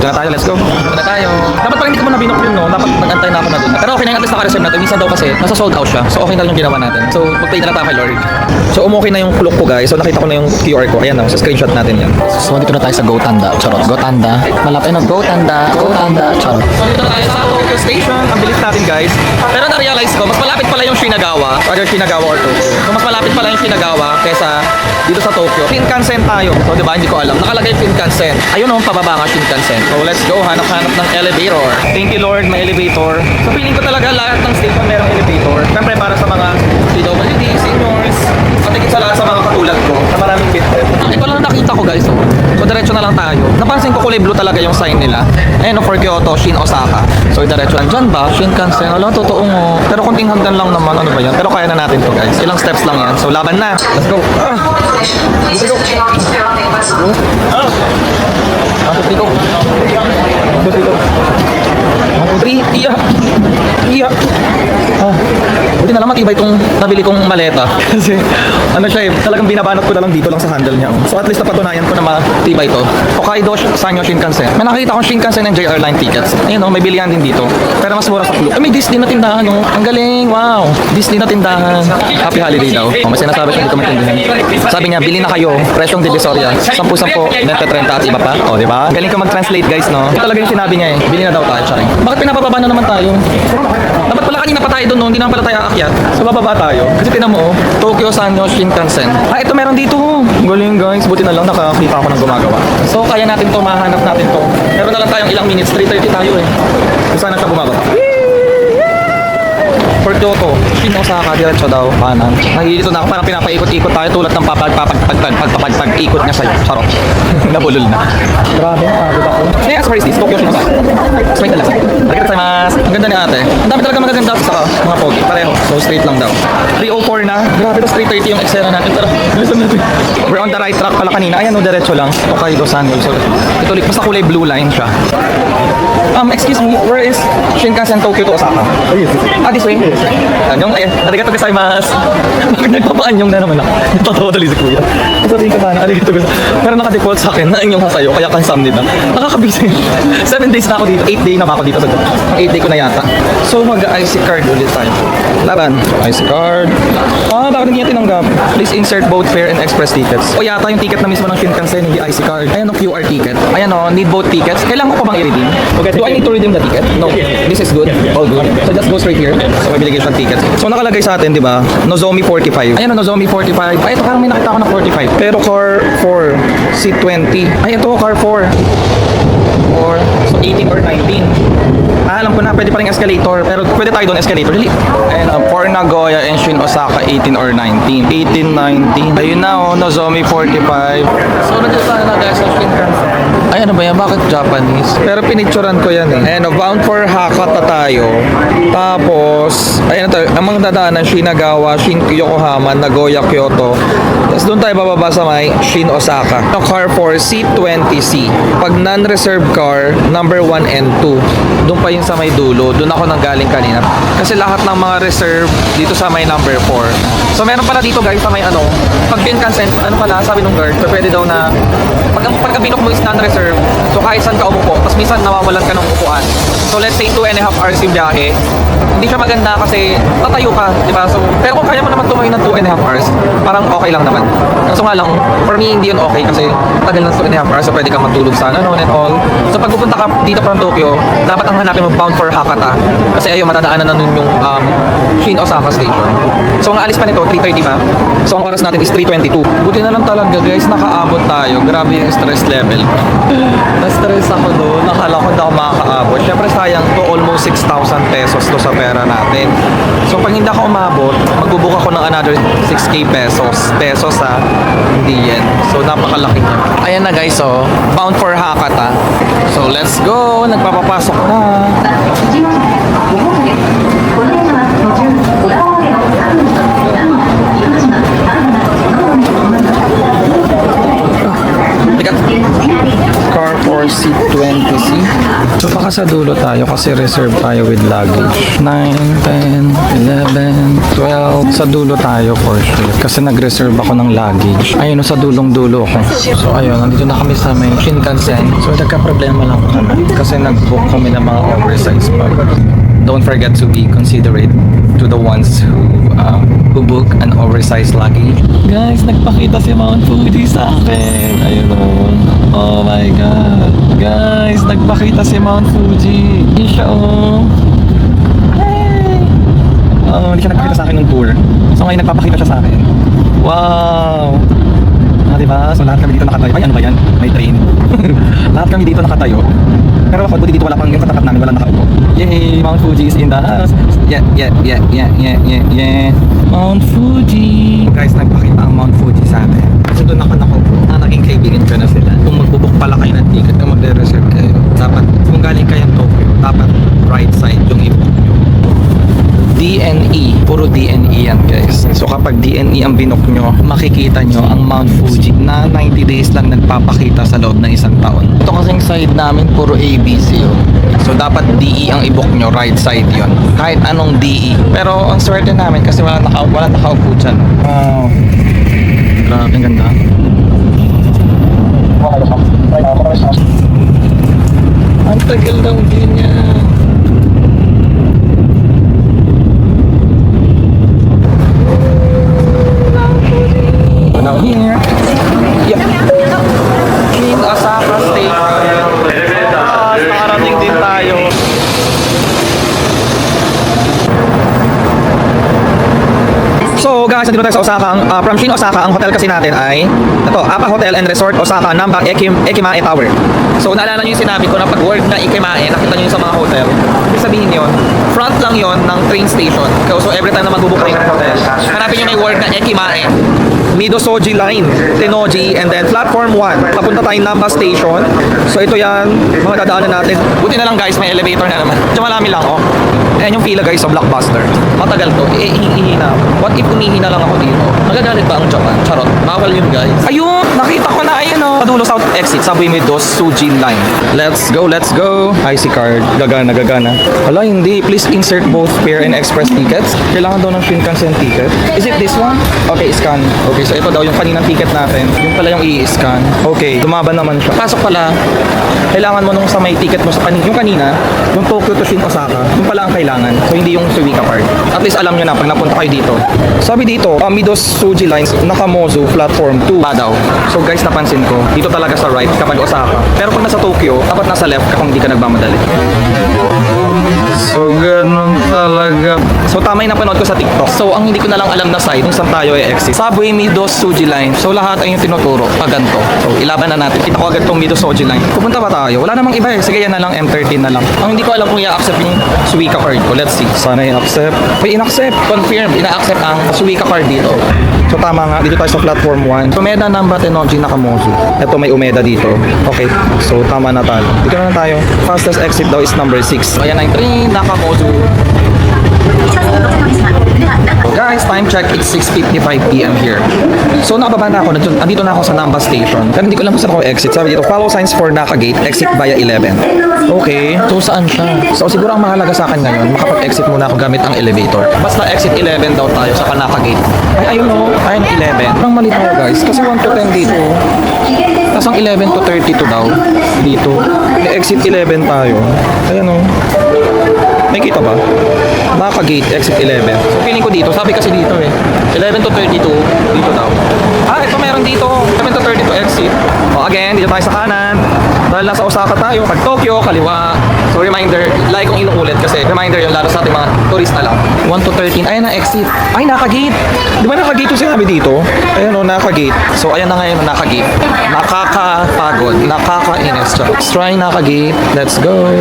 Doon na tayo, let's go. Doon na tayo. Dapat pala hindi ko muna binok yun, no? Dapat nag-antay na ako na doon. Pero okay na yung at least naka-reserve na to. Minsan daw kasi, nasa sold out siya. So okay na lang yung ginawa natin. So mag-pay na lang tayo kay Lord. So umukay na yung clock ko guys. So nakita ko na yung QR ko. Ayan na, sa screenshot natin yan. So dito na tayo sa Gotanda. Charot. Gotanda. Malapit na Gotanda. Gotanda. Charot. So dito na tayo sa Tokyo Station. Ang bilis natin guys. Pero na-realize ko, mas malapit pala yung Shinagawa. Either Shinagawa or Tokyo. So mas malapit pala yung Shinagawa kesa dito sa Tokyo. Shinkansen tayo. So diba, hindi ko alam. Nakalagay Shinkansen. Ayun o, pababa nga Shinkansen. So let's go. Hanap-hanap ng elevator. Thank you Lord, may elevator. So feeling ko talaga lahat ng station merong elevator. Siyempre para sa mga PWD, seniors, patigit sa lahat sa mga katulad ko na maraming bitbit. Ito lang nakita ko guys. So diretso na lang tayo. Napansin ko kulay blue talaga yung sign nila. Ayun o, for Kyoto, Shin Osaka. So diretso. Andyan ba? Shinkansen. Wala, totoo mo. Pero kunting hagdan lang naman. Ano ba yan? Pero kaya na natin to guys. Ilang steps lang yan. So laban na. Let's go. Let's go. Let's go. Iya. Iya. Buti na lang matibay itong nabili kong maleta. Kasi ano siya eh, talagang binabanat ko na lang dito lang sa handle niya. So at least napatunayan ko na matibay ito. Hokkaido Sanyo Shinkansen. May nakita akong Shinkansen and JR Line tickets. Ayun o, may bilihan din dito. Pero mas mura sa Klook. May Disney na tindahan o. Ang galing, wow. Disney na tindahan. Happy holiday daw. O, may sinasabi siya, hindi ko maintindihan. Sabi niya, bili na kayo. Presyong Divisoria. 10-10, 30 at iba pa. O, di ba? Galing ka mag-translate guys, no? Ito talaga yung sinabi niya eh. Bili na daw tayo. Charing. Bakit pinapababa na naman tayo? Dapat pala kanina pa tayo doon, no? Hindi naman pala tayo aakyat. So bababa tayo. Kasi tinan mo, Tokyo Sanyo Shinkansen. Ah, ito meron dito. Galing guys. Buti na lang nakakita ako ng gumagawa. So kaya natin to, mahanap natin to. Meron na lang tayong ilang minutes. 3:30 tayo eh. Kung saan na siya bumababa. For Kyoto, Shin Osaka, diretso daw, kanan. Nahihilito na ako, parang pinapaikot-ikot tayo tulad ng pagpag-ikot niya sa'yo. Charot. Nabulol na. Grabe, pagod ako. Next, where is this? Tokyo, Shin Osaka. Straight na lang. Ang ganda ni ate. Ang dami talaga magaganda sa mga pogi. Pareho. So straight lang daw. 3:04 na. Grabe, tapos 3:30 yung eksena natin. Tara, bilisan natin. We're on the right track pala kanina. Ayan o, diretso lang. Hokkaido Sanyo. So, ito ulit. Basta kulay blue line siya. Excuse me, where is Shinkansen Tokyo to Osaka? Ah, this way? Anyong, arigato gozaimasu. Bakit nagpapaanyong na naman ako? Nagpatawa tuloy si kuya. Sabihin ka sana, arigato gozaimasu. Pero naka-default sa akin na anyong hasayo, kaya kansam nila. Nakakabisi. 7 days na ako dito. 8 day na ako dito. 8 day ko na yata. So mag-IC card ulit tayo. Laban. IC card. Ah, bakit hindi niya tinanggap? Please insert both fare and express tickets. O yata yung ticket na mismo ng Shinkansen, hindi IC card. Ayan o, QR ticket. Ayan o, need both tickets. Kailangan ko pa bang i-redeem? Do I need to redeem the ticket? No. This is good. All good. So just go straight here. So may binigay siyang ticket. So nakalagay sa atin, di ba? Nozomi 45. Ayan o, Nozomi 45. Ay, ito parang may nakita ko na 45. Pero car 4, seat 20. Ay, ito, car 4. Or, so 18 or 19. Ah, alam ko na, pwede pa rin escalator. Pero pwede tayo doon escalator. Really? And for Nagoya and Shin Osaka, 18 or 19. 18, 19. Ayun na o, Nozomi 45. So nandiyan na guys sa Shinkansen. Ay, ano ba yan? Bakit Japanese? Pero pinicturan ko yan eh. Ayan o, bound for Hakata tayo. Tapos, ayan ito, ang mga dadaanan, Shinagawa, Shin Yokohama, Nagoya, Kyoto. Tapos doon tayo bababa sa may Shin Osaka. No, car 4, seat 20C. Pag non-reserved car, number 1 and 2. Doon pa yun sa may dulo. Doon ako nang galing kanina. Kasi lahat ng mga reserve dito sa may number 4. So meron pala dito guys sa may ano, pag Shinkansen, ano pala, sabi nung guard, pwede daw na pagka binok mo is non-reserve, so kahit saan ka umupo, tapos minsan nawawalan ka ng upuan. So let's say 2.5 hours yung biyahe, hindi siya maganda kasi tatayo ka, di ba? So, pero kung kaya mo naman tumayo ng 2.5 hours, parang okay lang naman. Kaso nga lang, for me hindi yun okay kasi tagal ng 2.5 hours, so pwede kang matulog sa ano and all. So pag pupunta ka dito from Tokyo, dapat ang hanapin mo bound for Hakata. Kasi ayun, matadaanan na nun yung Shin Osaka Station. So ang alis pa nito, 3:30 pa. So ang oras natin is 3:22. Buti na lang talaga guys, nakaabot tayo. Grabe yung stress level. Na-stress ako doon. Nakala ko na ako makakaabot. Siyempre sayang to, almost 6,000 pesos to sa pera natin. So pag hindi ako umabot, magbubook ako ng another 6K pesos. Pesos ha, hindi yan. So napakalaki niya. Ayan na guys, so bound for Hakata. So let's go. Nagpapapasok na. Car 4 seat 20C. So baka sa dulo tayo kasi reserve tayo with luggage. 9, 10, 11, 12. Sa dulo tayo for sure. Kasi nag-reserve ako ng luggage. Ayun, sa dulong-dulo ako. So ayun, nandito na kami sa may Shinkansen. So nagka-problema lang kami. Kasi nag-book kami ng mga oversized bag. Don't forget to be considerate to the ones who book an oversized luggage. Guys, nagpakita si Mount Fuji sa akin. Ayun o. Oh my God. Guys, nagpakita si Mount Fuji. Hindi siya o. Hey! Hindi siya nagpakita sa akin ng tour. So ngayon nagpapakita siya sa akin. Wow! Diba? So lahat kami dito nakatayo. Ay, ano ba yan? May train. Lahat kami dito nakatayo. Pero ako dito wala pang yung katapat namin, wala nakaupo. Yay! Mount Fuji is in the house. Yeah. Mount Fuji. Guys, nagpakita ang Mount Fuji sa atin. So doon ako nakaupo. Naging kaibigan ko na sila. Kung magbubuk pala kayo ng ticket, kung magre-reserve kayo, dapat, kung galing kayong Tokyo, dapat right side yung i-book nyo. DNE, puro DNE yan guys. So kapag DNE ang binook nyo, makikita nyo ang Mount Fuji na 90 days lang nagpapakita sa loob ng isang taon. Ito kasing side namin, puro ABC yun. So dapat DE ang i-book nyo, right side yon. Kahit anong DE. Pero ang swerte namin kasi wala nakaupo dyan. Wow. Grabe, ang ganda. Ang tagal daw din niya. Now here, yep. King Osaka Station. Nakarating din tayo. So guys, nandito tayo sa Osaka. From Shin Osaka, ang hotel kasi natin ay ito, Appa Hotel and Resort Osaka, Namba Ekimae Tower. So naalala nyo yung sinabi ko na pag word na Ikimae, nakita nyo yun sa mga hotel. Ibig sabihin yun, front lang yun ng train station. So every time na mag-book kayo ng hotel, hanapin nyo may word na Ekimae. Midosoji Line, Tennoji, and then Platform 1. Papunta tayong Namba Station. So ito yan, mga dadaanan natin. Buti na lang guys, may elevator na naman. Diyan malami lang, oh. Ayan yung pila guys sa Blockbuster. Matagal to, ihina. What if umihina lang ako dito? Magagalit ba ang Japan? Charot, bawal yun guys. Ayun, nakita ko na, ayun oh. Padulo South Exit, Subway Midosoji Line. Let's go. IC card, gagana. Wala, hindi. Please insert both fare and express tickets. Kailangan daw ng Shinkansen ticket. Is it this one? Okay, scan. Okay, so ito daw yung kaninang ticket natin. Yung pala yung i-scan. Okay, lumaban naman siya. Pasok pala, kailangan mo nung sa may ticket mo sa yung kanina, yung Tokyo to Shin Osaka, yung pala ang kailangan. So hindi yung Suica card. At least alam nyo na pag napunta kayo dito. Sabi dito, Midosoji Lines, Nakamozu, Platform 2, Badaw. So guys, napansin ko, dito talaga sa right kapag Osaka. Pero pag nasa Tokyo, dapat nasa left kapag hindi ka nagmamadali. So ganun talaga. So tama yung napanood ko sa TikTok. So ang hindi ko na lang alam na side kung saan tayo i-exit. Subway Midosoji Line. So lahat ay yung tinuturo pag ganito. So ilaban na natin. Kita ko agad tong Midosoji Line. Pupunta ba tayo? Wala namang iba eh. Sige yan na lang, M13 na lang. Ang hindi ko alam kung i-accept yung Suica card ko. Let's see. Sana i-accept. May in-accept. Confirm. Ina-accept ang Suica card dito. So tama nga. Dito tayo sa platform 1. Umeda Namba Tennoji Nakamozu. Ito may Umeda dito. Okay. So tama na tayo. Dito na tayo. Fastest exit daw is number 6. Ayan na yung train. Nakamozu. Guys, time check, it's 6:55 PM here. So nakababa na ako, nandito na ako sa Namba Station. Pero hindi ko alam kung saan ako exit. Sabi dito, follow signs for Naka Gate, exit via 11. Okay, so saan siya? So siguro ang mahalaga sa akin ngayon, makapag-exit muna ako gamit ang elevator. Basta exit 11 daw tayo sa Naka Gate. Ay, ayun o, ayun 11. Parang mali tayo guys, kasi 1 to 10 dito. Tapos ang 11 to 32 daw dito. Exit 11 tayo. Ayan o. May kita ba? Naka Gate, exit 11. So feeling ko dito, sabi kasi dito eh. 11 to 32, dito daw. Ah, ito meron dito. 11 to 32 exit. O again, dito tayo sa kanan. Dahil nasa Osaka tayo, pag Tokyo, kaliwa. So reminder, like kong inuulit kasi reminder yung lalo sa ating mga turista lang. 1 to 13, ayan na exit. Ay, Naka Gate. Di ba Naka Gate yung sinabi dito? Ayan o, Naka Gate. So ayan na ngayon, Naka Gate. Nakakapagod, nakakainis. Let's try Naka Gate. Let's go.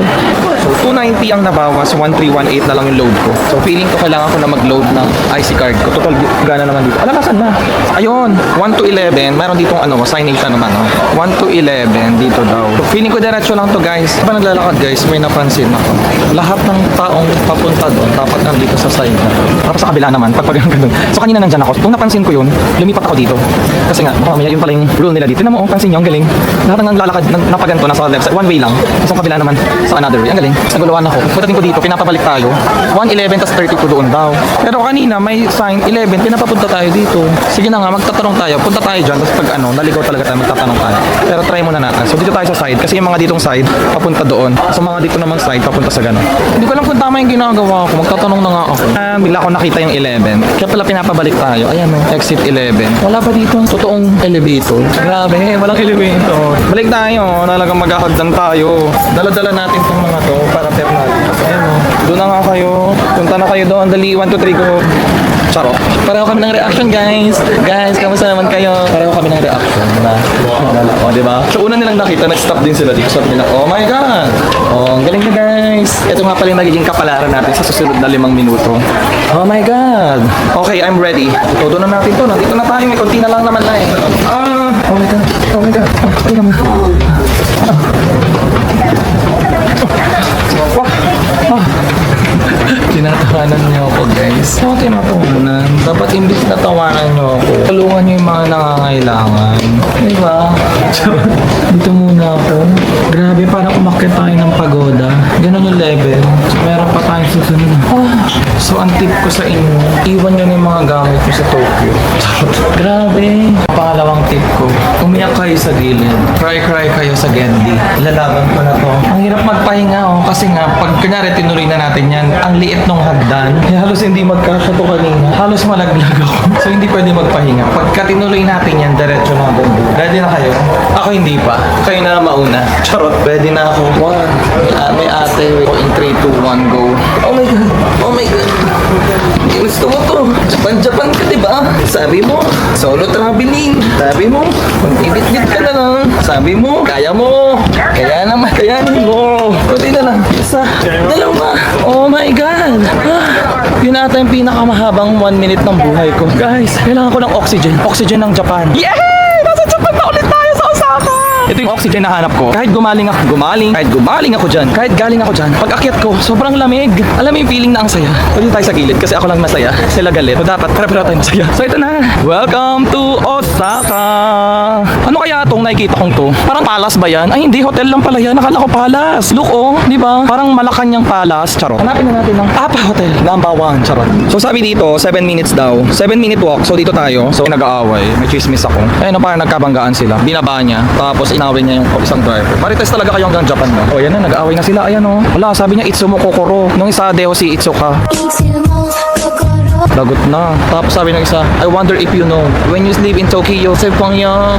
So 290 ang nabawas, 1318 na lang yung load ko. So feeling ko kailangan ko na mag-load ng IC card ko. Total gana naman dito. Alam, nasan na? Ayun, 1 to 11. Mayroon ditong signage na naman. 1 to 11 dito daw. So feeling ko diretso lang to guys. Habang naglalakad guys, may napansin ako. Lahat ng taong papunta doon, dapat nandito sa side na. Tapos sa kabila naman, pagpagang ganun. So kanina nandyan ako. Kung napansin ko yun, lumipat ako dito. Kasi nga, mamaya yun pala yung rule nila dito. Tignan mo, pansin nyo, ang galing. Lahat ng lalakad, napaganto, nasa left side. One way lang. Tapos ang kabila naman, sa another way. Ang galing. Naguluhan ako. Pagdating ko dito, pinapabalik tayo. 111 tas 32 doon daw. Pero kanina, may sign 11, pinapapunta tayo dito. Sige na nga, magtatanong tayo. Punta tayo dyan. Tapos pag naligaw talaga tayo, magtatanong tayo. Pero try muna natin. So dito tayo sa side. Kasi yung mga ditong side, papunta doon. Sa mga dito namang side, papunta sa gano'n. Hindi ko alam kung tama yung ginagawa ko. Magtatanong na nga ako. Bigla ko nakita yung 11. Kaya pala pinapabalik tayo. Ayan o, exit 11. Wala pa dito ang totoong elevator. Grabe, walang elevator. Balik tayo. Talagang maghahagdan tayo. Dala-dala natin itong mga to para fair natin. Ayan o. Doon na nga kayo. Punta na kayo doon. Dali, 1, 2, 3 go. Charot. Pareho kami ng reaction guys. Guys, kamusta naman kayo? Pareho kami ng reaction. O, diba? So una nilang nakita, nag-stop din sila dito. Sabi nila, oh my God. Oh, ang galing na guys. Ito nga pala yung magiging kapalaran natin sa susunod na 5 minuto. Oh my God. Okay, I'm ready. Todo na natin to. Nandito na tayo. May konti na lang naman na eh. Oh my God. Oh my God. Halika mo. Tinatawanan niyo ako guys. Ako tinatawanan. Dapat imbis na tawanan niyo ako, tulungan niyo yung mga nangangailangan. Diba? Dito muna ako. Grabe, parang umakyat tayo ng pagoda. Ganun yung level. So, meron pa tayong susunod. So, ang tip ko sa inyo, iwan niyo na yung mga gamit niyo sa Tokyo. Grabe. Pangalawang tip ko, umiyak kayo sa gilid. Cry kayo sa Gendy. Lalaban ko na to. Ang hirap magpahinga kasi nga, pag kunyari tinuloy na natin yan, ang liit nung hagdan. Halos hindi magkasya to kanina. Halos malaglag ako. So hindi pwede magpahinga. Pagka tinuloy natin yan, diretso na ako. Ready na kayo? Ako hindi pa. Kayo na mauna. Charot. Ready na ako. May ate. In 3, 2, 1, go. Oh my God. Oh my God. Gusto mo to. Japan ka, diba? Sabi mo, solo traveling. Sabi mo, ibit-bit ka na lang. Sabi mo, kaya mo. Kaya naman, kayanin mo. Pwede na lang. Isa, dalawa. Oh my God. Yun ata yung pinakamahabang 1 minute ng buhay ko. Guys, kailangan ko ng oxygen. Oxygen ng Japan. Yay! Nasa Japan na ulit tayo sa Osaka! Ito yung oxygen na hanap ko. Kahit gumaling ako dyan. Kahit galing ako dyan. Pag akyat ko, sobrang lamig. Alam mo yung feeling na ang saya. Pwede tayo sa gilid kasi ako lang masaya. Sila galit. So dapat, para tayo masaya. So ito na. Welcome to Osaka! Ano kaya itong nakikita kong to? Parang palace ba yan? Ay hindi, hotel lang pala yan. Nakala ko palace. Look oh, di ba? Parang Malacanang Palace. Charot. Hanapin na natin ng Apa Hotel. Number 1. Charot. So sabi dito, 7 minutes daw. 7-minute walk. So dito tayo. So nag-aaway. May chismis ako. Ayun na parang nagkabanggaan sila. Binaba niya. Tapos inaway niya yung isang driver. Marites talaga kayo hanggang Japan mo. O yan na, nag-aaway na sila. Ayan o. Wala, sabi niya Itsumo Kokoro. Nung isa Deo si Itsuka. Lagot na. Tapos sabi ng isa, I wonder if you know, when you sleep in Tokyo, Sepangya.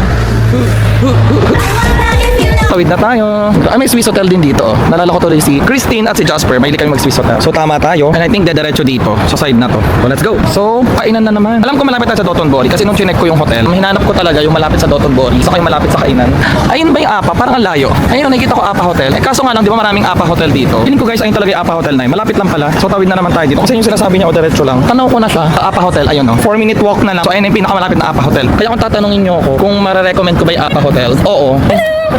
Tawid na tayo. Ay, may Swiss hotel din dito. Nalala ko tuloy si Christine at si Jasper. Mahilig kami mag-Swiss hotel. So tama tayo. And I think dediretso dito. Sa side na to. So let's go. So, kainan na naman. Alam ko malapit tayo sa Dotonbori. Kasi nung chinek ko yung hotel, hinanap ko talaga yung malapit sa Dotonbori. Saka yung malapit sa kainan. Ayun ba yung Apa? Parang ang layo. Ayun, nakikita ko Apa Hotel. Eh kaso nga lang, di ba maraming Apa Hotel dito? Feeling ko guys, ayun talaga yung Apa Hotel na yun. Malapit lang pala. So tawid na naman tayo dito. Kasi yung sinasabi niya o diretso lang. Tanaw ko na siya sa Apa Hotel. Ayun o. 4-minute walk na lang. So ayun yung pinakamalapit na Apa Hotel. Kaya kung tatanungin niyo ako kung mare-recommend ko ba yung Apa Hotel? Oo.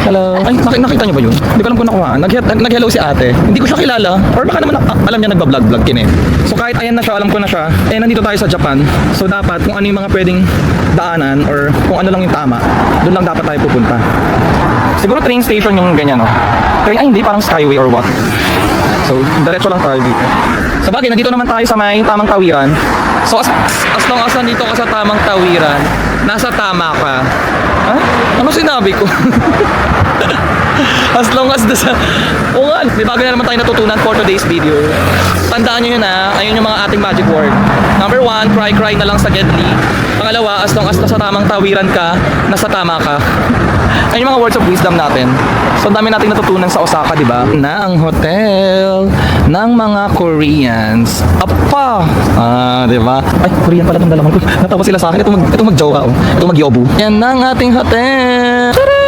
Hello. Ay, nakita niyo ba yun? Hindi ko alam kung nakuhaan. Nag-hello si ate. Hindi ko siya kilala. Or baka naman alam niya nagba-vlog kine. So kahit ayan na siya, alam ko na siya. Eh, nandito tayo sa Japan. So dapat kung ano yung mga pwedeng daanan or kung ano lang yung tama, doon lang dapat tayo pupunta. Siguro train station yung ganyan, no? Ay, hindi. Parang skyway or what. So, diretso lang tayo dito. Sa bagay, nandito naman tayo sa may tamang tawiran. So, as long as nandito ka sa tamang tawiran, nasa tama ka. Ha? Ano sinabi ko? As long as nasa... Oo nga, may bagay na naman tayo natutunan for today's video. Tandaan nyo yun ha, ayun yung mga ating magic word. Number 1, cry na lang sa Gedli. Pangalawa, as long as nasa tamang tawiran ka, nasa tama ka. Ayun yung mga words of wisdom natin. So, ang dami nating natutunan sa Osaka, di ba? Na ang hotel ng mga Koreans. Apa! Di ba? Ay, Korean pala itong dalaman ko. Natawa sila sa akin. Ito mag-jowa, oh. Ito mag-yobu. Yan ang ating hotel. Tadaan!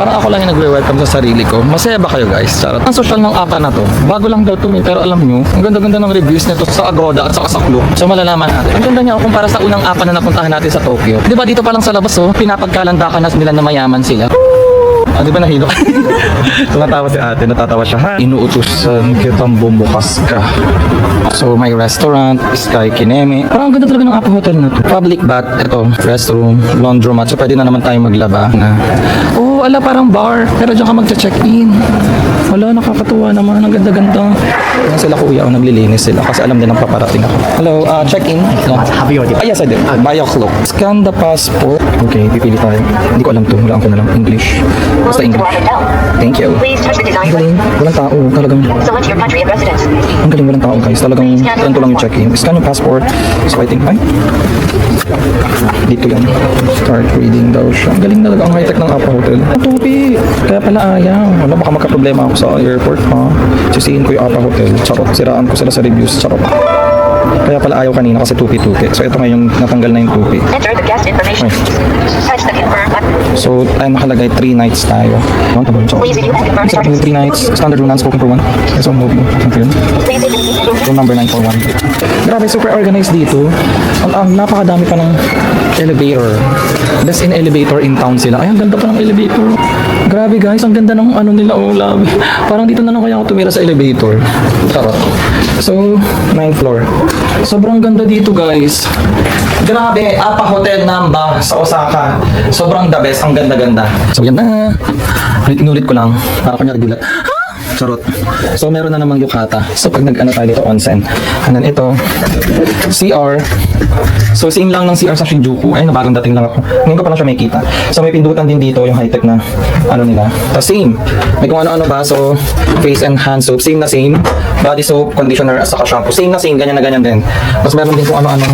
Parang ako lang yung nagwe-welcome sa sarili ko. Masaya ba kayo guys? Charot. Ang social ng APA na to, bago lang daw to pero alam nyo, ang ganda-ganda ng reviews nito sa Agoda at saka sa Klook. So malalaman natin. Ang ganda niya kumpara sa unang APA na napuntahan natin sa Tokyo. Di ba dito pa lang sa labas pinapagkalandakan nila na mayaman sila. Ah, di ba nahilo? Tumatawa si ate, natatawa siya. Ha? Inuutusan kitang bumukas ka. So, may restaurant, Sky Kineme. Parang ang ganda talaga ng APA Hotel na to. Public bath, ito, restroom, laundromat. So, pwede na naman tayo maglaba na. Oh, ala, parang bar. Pero dyan ka magcha-check-in. Wala, nakakatuwa naman. Ang ganda-ganda. Yan sila kuya, naglilinis sila kasi alam din ang paparating ako. Hello, check-in. Happy order. Ah, yes, I did. Buy a cloak. Scan the passport. Okay, pipili tayo. Hindi ko alam to. Wala ko na lang. English. Basta English. Thank you. Please touch the design Galing. button. Walang tao. Talagang, Select your country of residence. ang galing walang tao guys. Talagang, ganito lang yung check-in. Scan yung passport. So, I think, ay. Dito yan. Start reading daw siya. Ang galing talaga ang high-tech ng APA Hotel. Ang tupi. Kaya pala ayaw. Wala, baka magka-problema ako sa airport ha. Sisihin ko yung APA Hotel. Charot. Siraan ko sila sa reviews. Charot. Kaya pala ayaw kanina kasi tupi-tupi. So, ito ngayon natanggal na yung tupi. Enter the guest information. Touch the confirm button. So, tayo nakalagay 3 nights tayo. Ano ito ba? Please, if you have confirmed Isa 3 nights. Standard room, non-spoken for 1. Yes, on movie. Ano yun? Please, if you Room number 941. Grabe, super organized dito. Ang napakadami pa ng elevator. Best in elevator in town sila. Ay, ang ganda pa ng elevator. Grabe guys, ang ganda ng ano nila. Oh, love. Parang dito na lang kaya ako tumira sa elevator. Charot. So, 9th floor. Sobrang ganda dito guys. Grabe, APA Hotel Namba sa Osaka. Sobrang the best, ang ganda-ganda. So, yan na. Inulit ko lang. Para kanya gulat. Charot. So, meron na namang yukata. So, pag nag-ano tayo dito, onsen. And then ito, CR. So, same lang ng CR sa Shinjuku. Ay, bagong dating lang ako. Ngayon ko pa lang siya makikita. So, may pindutan din dito yung high-tech na ano nila. Tapos, same. May kung ano-ano ba. So, face and hand soap. Same na same. Body soap, conditioner, at saka shampoo. Same na same. Ganyan na ganyan din. Tapos, meron din kung ano-ano.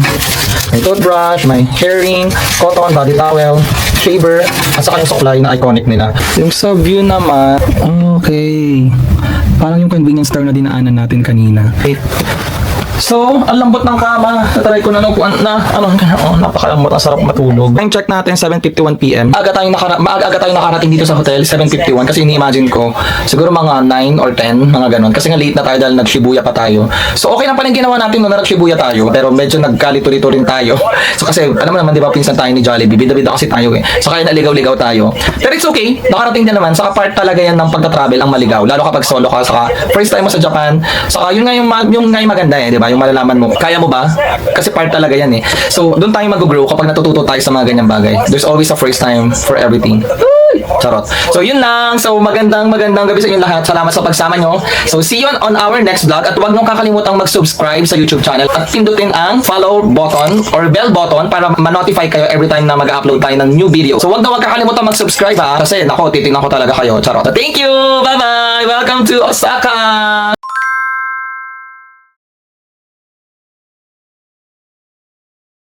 May toothbrush, may herring, cotton, body towel, shaver, at saka yung suklay na iconic nila. Yung sa view naman, okay. Parang yung convenience store na dinaanan natin kanina. Okay. So, ang lambot ng kama. Natry ko na napakalambot. Ang sarap matulog. Time check natin, 7:51 PM. Maaga tayong nakarating dito sa hotel, 7:51. Kasi ini-imagine ko, siguro mga 9 or 10, mga ganon. Kasi nga late na tayo dahil nag-Shibuya pa tayo. So, okay lang pala yung ginawa natin nung nag-Shibuya tayo. Pero medyo nagkalito-lito rin tayo. So, kasi, alam mo naman, di ba, pinsan tayo ni Jollibee. Bida-bida kasi tayo eh. So, kaya naligaw-ligaw tayo. Pero it's okay. Nakarating din naman. Saka part talaga yan ng pagta-travel ang maligaw. Lalo kapag solo ka. Saka, first time mo sa Japan. Saka, yun nga yung maganda eh, di ba? Yung malalaman mo, kaya mo ba? Kasi part talaga yan eh. So, doon tayo mag-grow kapag natututo tayo sa mga ganyang bagay. There's always a first time for everything. Charot. So, yun lang. So, magandang gabi sa inyo lahat. Salamat sa pagsama nyo. So, see you on our next vlog. At huwag nyo kakalimutang mag-subscribe sa YouTube channel. At pindutin ang follow button or bell button para ma-notify kayo every time na mag-upload tayo ng new video. So, huwag kakalimutan mag-subscribe ha. Kasi, nako, titignan ko talaga kayo. Charot. Thank you! Bye-bye! Welcome to Osaka!